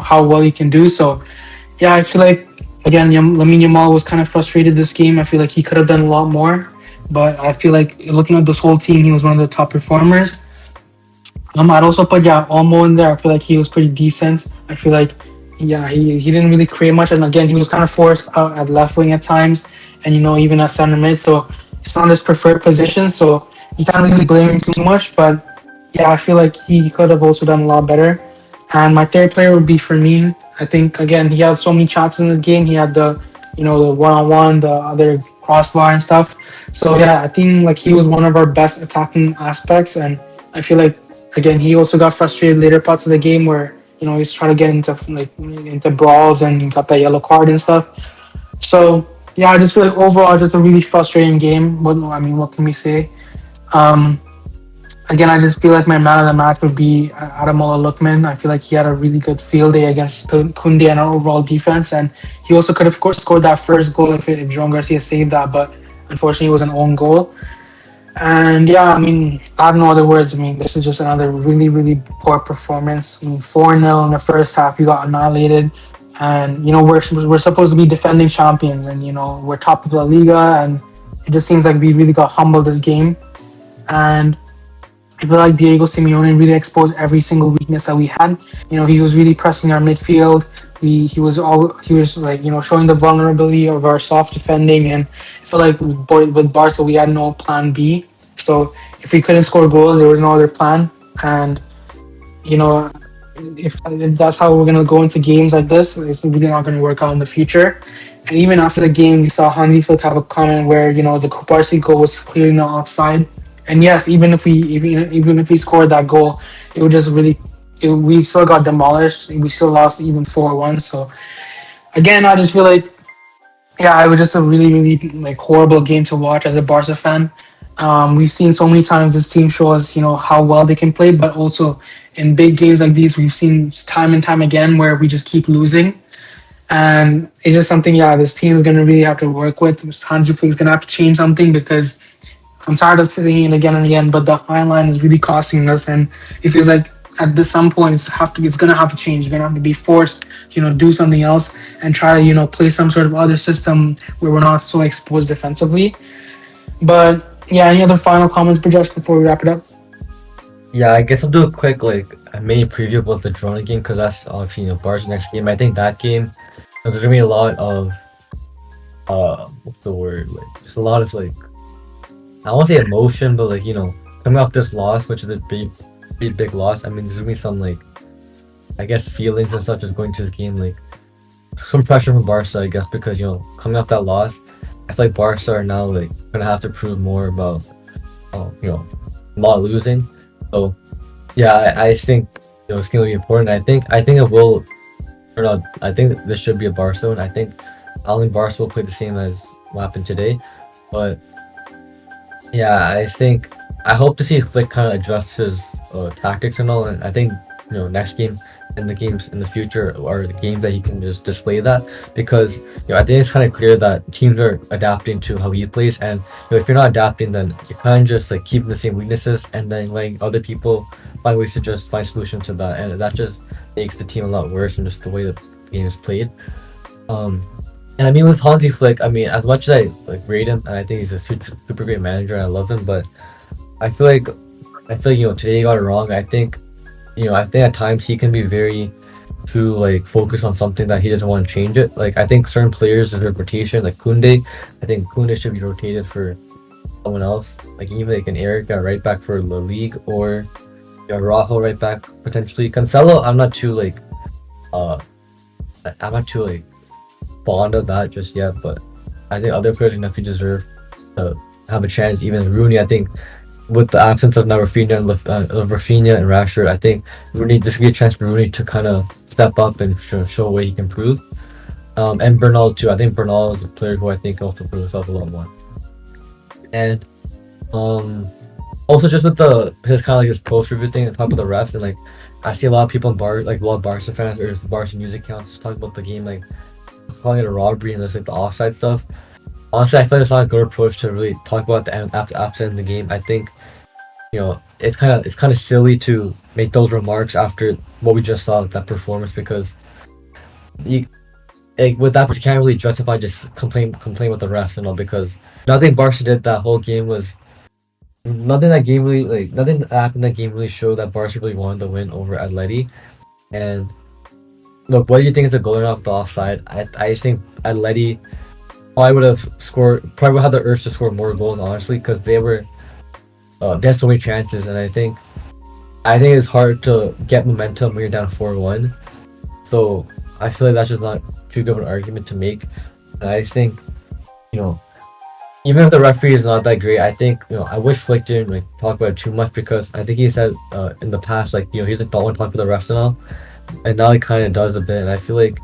how well you can do. So yeah, I feel like again, Lamine Yamal was kind of frustrated this game. I feel like he could have done a lot more, but I feel like looking at this whole team, he was one of the top performers. I'd also put Olmo in there. I feel like he was pretty decent. I feel like he didn't really create much, and again he was kind of forced out at left wing at times, and even at center mid. So it's not his preferred position. So you can't really blame him too much. But yeah, I feel like he could have also done a lot better. And my third player would be Fermin. I think again he had so many chances in the game. He had the one on one, the other crossbar and stuff. So yeah, I think like he was one of our best attacking aspects, and I feel like again he also got frustrated later parts of the game where he's trying to get into brawls and he got that yellow card and stuff. So yeah, I just feel like overall just a really frustrating game. What can we say? Um, Again, I just feel like my man of the match would be Adamola Lookman. I feel like he had a really good field day against Kunde and our overall defense, and he also could have, of course, scored that first goal if Jean Garcia saved that, but unfortunately, it was an own goal. And yeah, I have no other words. This is just another really, really poor performance. 4-0 in the first half, we got annihilated, and we're supposed to be defending champions, and we're top of the Liga, and it just seems like we really got humbled this game, and I feel like Diego Simeone really exposed every single weakness that we had. He was really pressing our midfield. He was like showing the vulnerability of our soft defending, and I feel like with Barca we had no plan B. So if we couldn't score goals, there was no other plan. And you know, if that's how we're gonna go into games like this, it's really not gonna work out in the future. And even after the game, we saw Hansi Flick have a comment where the Kuparsi goal was clearly not offside. And yes, even if we scored that goal, it would just we still got demolished. We still lost even 4-1. So again, I just feel like it was just a really really like horrible game to watch as a Barca fan. We've seen so many times this team show us how well they can play, but also in big games like these, we've seen time and time again where we just keep losing. And it's just something, this team is going to really have to work with. Hansi Flick's going to have to change something because I'm tired of seeing it again and again, but the high line is really costing us, and it feels like at some point it's gonna have to change. You're gonna have to be forced, do something else and try to, play some sort of other system where we're not so exposed defensively. But yeah, any other final comments, Brajesh, before we wrap it up? Yeah, I guess I'll do a quick a mini preview about the Girona game because that's obviously Barca's next game. I think that game there's gonna be a lot of what's the word, just a lot of I won't say emotion, but coming off this loss, which is a big loss. There's gonna be some I guess feelings and stuff just going to this game, some pressure from Barca, I guess, because coming off that loss, I feel like Barca are now gonna have to prove more about not losing. So yeah, I think it's gonna be important. I think it will turn out. I think this should be a Barca one. I don't think Barca will play the same as what happened today, but. Yeah, I hope to see Flick kind of adjust his tactics and all, and I think next game and the games in the future are the games that he can just display that because I think it's kind of clear that teams are adapting to how he plays, and if you're not adapting, then you're kind of just keeping the same weaknesses and then letting other people find ways to just find solutions to that, and that just makes the team a lot worse and just the way that the game is played. And I mean with Hansi Flick, I mean as much as I like rate him and I think he's a super great manager and I love him, but I feel like today he got it wrong. I think at times he can be very too like focused on something that he doesn't want to change it. Like I think certain players deserve rotation, like Kunde. I think Kunde should be rotated for someone else, like even like an Eric right back for the league, or Araujo right back potentially. Cancelo, uh, I'm not too like fond of that just yet, but I think other players definitely deserve to have a chance. Even Rooney, I think with the absence of now Rafinha and Rashford, I think this could be a chance for Rooney to kind of step up and show where he can prove. And Bernal too. I think Bernal is a player who I think also put himself a lot more. And also just with his kind of like his post review thing and talk about the refs, and like I see a lot of people in like a lot of Barca fans or just the Barca news accounts talking about the game, like calling it a robbery and just like the offside stuff. Honestly, I feel like it's not a good approach to really talk about the end after the end of the game. I think it's kind of silly to make those remarks after what we just saw with that performance, because with that you can't really justify just complain with the refs and all, because nothing Barca did that whole game was nothing that happened that game really showed that Barca really wanted to win over Atleti. And look, whether you think it's a goal or not off the offside, I just think Atleti probably would have the urge to score more goals, honestly, because they had so many chances, and I think it's hard to get momentum when you're down 4-1. So I feel like that's just not too good of an argument to make. And I just think, even if the referee is not that great, I think I wish Flick didn't like talk about it too much, because I think he said in the past he's like don't want to talk to the refs and all, and now he kind of does a bit, and I feel like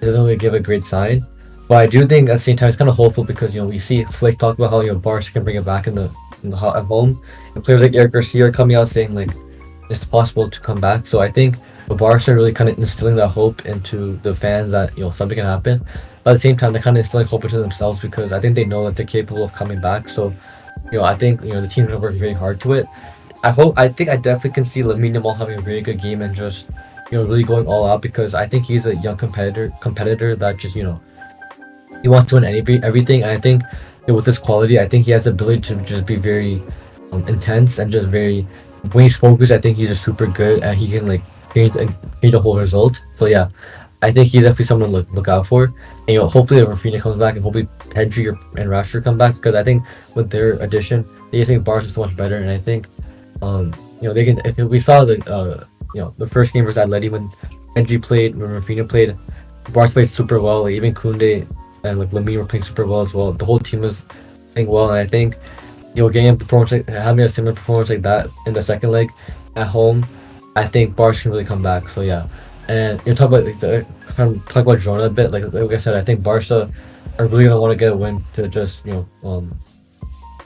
it doesn't really give a great sign. But I do think at the same time it's kind of hopeful, because we see Flick talk about how Barca can bring it back at home, and players like Eric Garcia are coming out saying like it's possible to come back. So I think the Barca are really kind of instilling that hope into the fans that something can happen. But at the same time, they're kind of instilling hope into themselves, because I think they know that they're capable of coming back. So I think the team's gonna work very hard to it. I definitely can see Lamine Yamal having a very good game and just really going all out, because I think he's a young competitor that just he wants to win everything. And I think with this quality, I think he has the ability to just be very intense and just very, when he's focused, I think he's just super good, and he can like change the whole result. So yeah, I think he's definitely someone to look out for. And hopefully Rafinha comes back, and hopefully Pedri and Rashford come back, because I think with their addition, they just make Barca so much better. And I think they can. If we saw the first game versus Atleti, when Pedri played, when Rafinha played, Barca played super well. Like even Kunde and like Lamine were playing super well as well. The whole team was playing well, and I think getting a performance having a similar performance like that in the second leg at home, I think Barca can really come back. So yeah, and talk about talk about Girona a bit. Like I said, I think Barca are really gonna want to get a win to just kind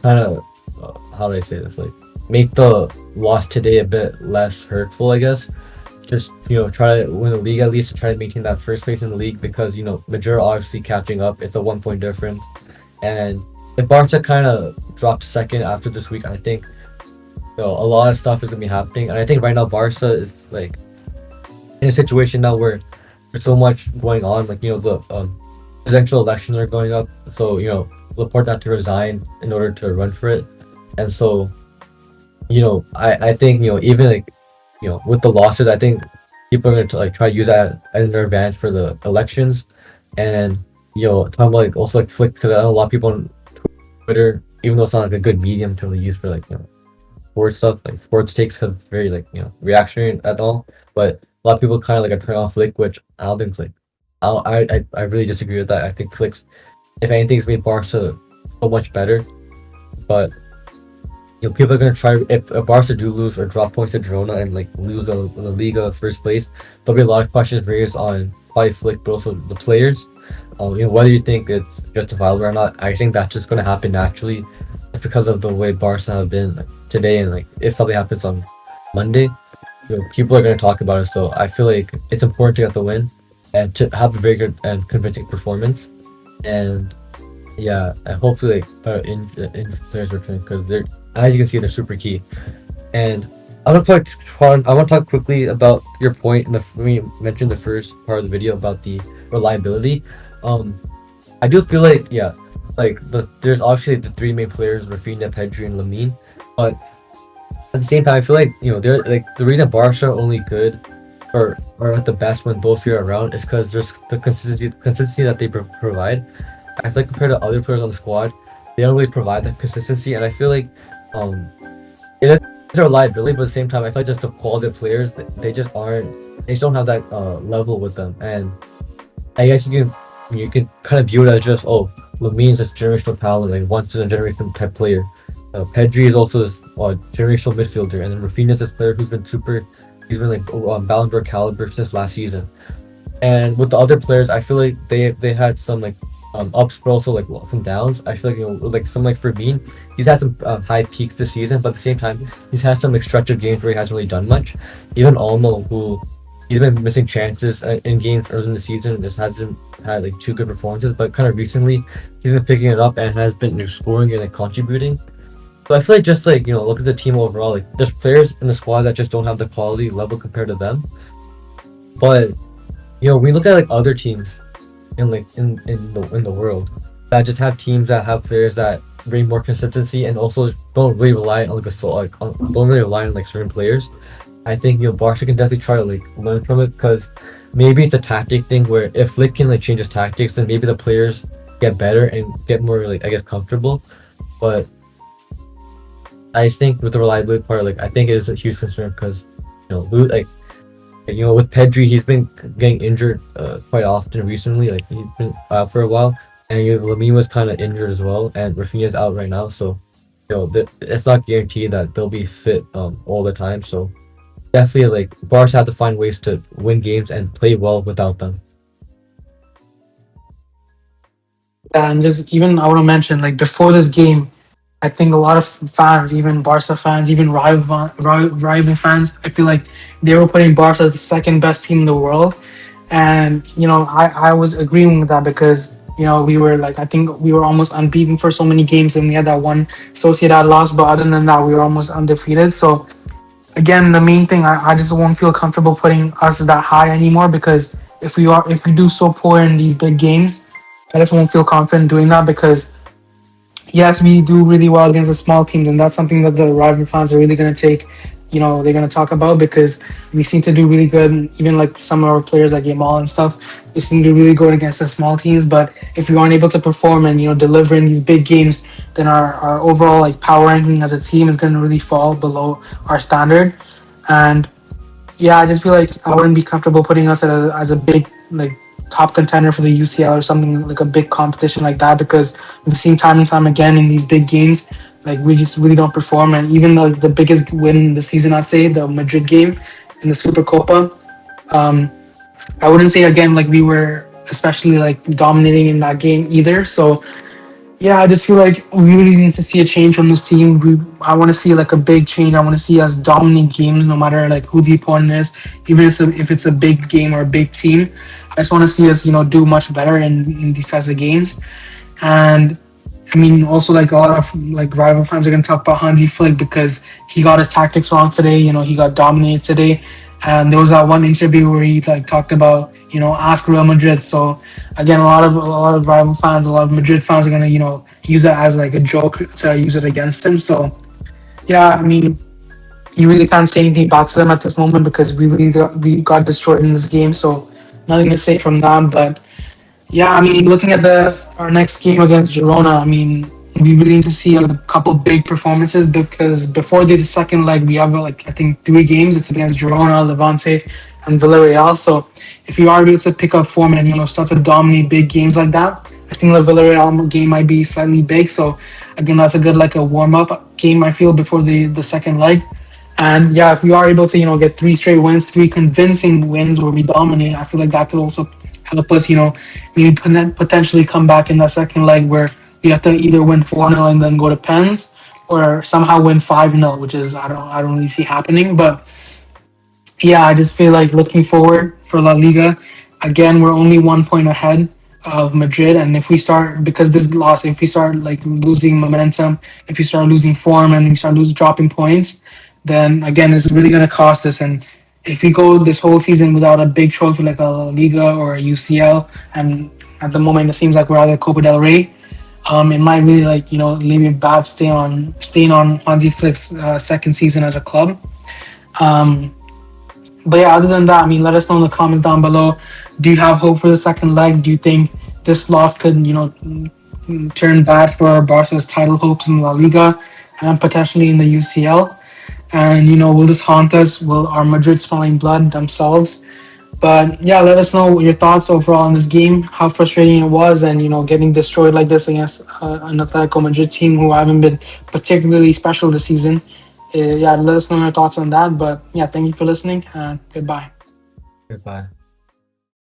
of how do I say this, like make the loss today a bit less hurtful, I guess. Just try to win the league at least, to try to maintain that first place in the league, because Madrid obviously catching up. It's a 1 point difference, and if Barca kind of dropped second after this week, I think a lot of stuff is gonna be happening. And I think right now Barca is like in a situation now where there's so much going on. Like the presidential elections are going up, so Laporte had to resign in order to run for it, and so I think even like with the losses, I think people are going to like try to use that as their advantage for the elections. And talking about like also like Flick, because I know a lot of people on Twitter, even though it's not like a good medium to really use for like sports stuff, like sports takes, because it's very like reactionary at all. But a lot of people kind of like are turning off Flick, which I don't think it's like I really disagree with that. I think Flick's, if anything, has made Barca so much better. But people are gonna try, if Barca do lose or drop points at Girona and like lose the Liga first place, there'll be a lot of questions raised on probably Flick, but also the players. Whether you think it's justifiable or not, I think that's just gonna happen naturally, just because of the way Barca have been today. And like if something happens on Monday, people are gonna talk about it. So I feel like it's important to get the win and to have a very good and convincing performance. And yeah, and hopefully like injured players return, because they're, as you can see, they're super key. And I want to talk quickly about your point when you mentioned the first part of the video about the reliability. Um, I do feel like there's obviously the three main players, Rafinha, Pedri, and Lamine, but at the same time, I feel like they're like the reason Barca are only good or at the best when those three are around is because there's the consistency that they provide. I feel like compared to other players on the squad, they don't really provide that consistency, and I feel like um it is a reliability, but at the same time, I feel like just the quality of players they just aren't they just don't have that level with them, and I guess you can kind of view it as just Lamine's this generational talent, like once in a generation type player. Pedri is also this generational midfielder, and then Rafinha is this player who's been super. He's been like Ballon d'Or caliber since last season. And with the other players, I feel like they had some like ups, but also like some downs. I feel like like some like Fermin, he's had some high peaks this season, but at the same time, he's had some like stretch of games where he hasn't really done much. Even Olmo, who he's been missing chances in games early in the season, just hasn't had like too good performances. But kind of recently, he's been picking it up and has been scoring and like contributing. So I feel like just like look at the team overall. Like there's players in the squad that just don't have the quality level compared to them. But we look at like other teams in the world that just have teams that have players that bring more consistency and also don't really rely on don't really rely on like certain players. I think Barca can definitely try to like learn from it, because maybe it's a tactic thing where if Flick can like change his tactics, then maybe the players get better and get more like I guess comfortable. But I just think with the reliability part, like I think it is a huge concern because with Pedri, he's been getting injured quite often recently. Like he's been out for a while, and Lamine was kind of injured as well, and Rafinha's out right now. So it's not guaranteed that they'll be fit all the time. So definitely, like Barca have to find ways to win games and play well without them. And just even I want to mention, like before this game, I think a lot of fans, even Barca fans, even rival fans, I feel like they were putting Barca as the second best team in the world. And I was agreeing with that because we were like, I think we were almost unbeaten for so many games, and we had that one Sociedad loss, but other than that, we were almost undefeated. So again, the main thing, I just won't feel comfortable putting us that high anymore, because if we do so poor in these big games, I just won't feel confident doing that, because yes, we do really well against the small teams, and that's something that the rival fans are really going to take. They're going to talk about, because we seem to do really good. Even like some of our players, like Yamal and stuff, we seem to do really good against the small teams. But if we aren't able to perform and deliver in these big games, then our overall like power ranking as a team is going to really fall below our standard. And yeah, I just feel like I wouldn't be comfortable putting us as a big like top contender for the UCL or something like a big competition like that, because we've seen time and time again in these big games, like we just really don't perform. And even the biggest win in the season, I'd say the Madrid game in the Super Copa, I wouldn't say again like we were especially like dominating in that game either. So yeah, I just feel like we really need to see a change from this team. I want to see like a big change. I want to see us dominate games, no matter like who the opponent is, even if it's a big game or a big team. I just want to see us, do much better in these types of games. And I mean, also like a lot of like rival fans are going to talk about Hansi Flick because he got his tactics wrong today. He got dominated today. And there was that one interview where he like talked about, ask Real Madrid. So again, a lot of rival fans, a lot of Madrid fans are gonna, use that as like a joke to use it against him. So yeah, I mean, you really can't say anything back to them at this moment because we got destroyed in this game. So nothing to say from them. But yeah, I mean, looking at our next game against Girona, I mean, we really need to see a couple big performances, because before the second leg, we have like I think 3 games. It's against Girona, Levante, and Villarreal. So if you are able to pick up form and start to dominate big games like that, I think the Villarreal game might be slightly big. So again, that's a good like a warm up game, I feel, before the second leg. And yeah, if we are able to get 3 straight wins, 3 convincing wins where we dominate, I feel like that could also help us maybe potentially come back in that second leg where we have to either win 4-0 and then go to pens, or somehow win 5-0, which is I don't really see happening. But yeah, I just feel like looking forward for La Liga, again, we're only 1 point ahead of Madrid, and if we start, because this loss, if we start like losing momentum, if we start losing form and we start dropping points, then again it's really going to cost us. And if we go this whole season without a big trophy like a Liga or a UCL, and at the moment it seems like we're at the Copa del Rey, it might really like leave a bad stain on Hansi Flick's second season at the club. Um, but yeah, other than that, I mean, let us know in the comments down below. Do you have hope for the second leg? Do you think this loss could turn bad for Barca's title hopes in La Liga and potentially in the UCL? And will this haunt us? Will our Madrid smelling blood themselves? But yeah, let us know your thoughts overall on this game, how frustrating it was, and getting destroyed like this against an Atletico Madrid team who haven't been particularly special this season. Yeah, let us know your thoughts on that. But yeah, thank you for listening, and goodbye. Goodbye.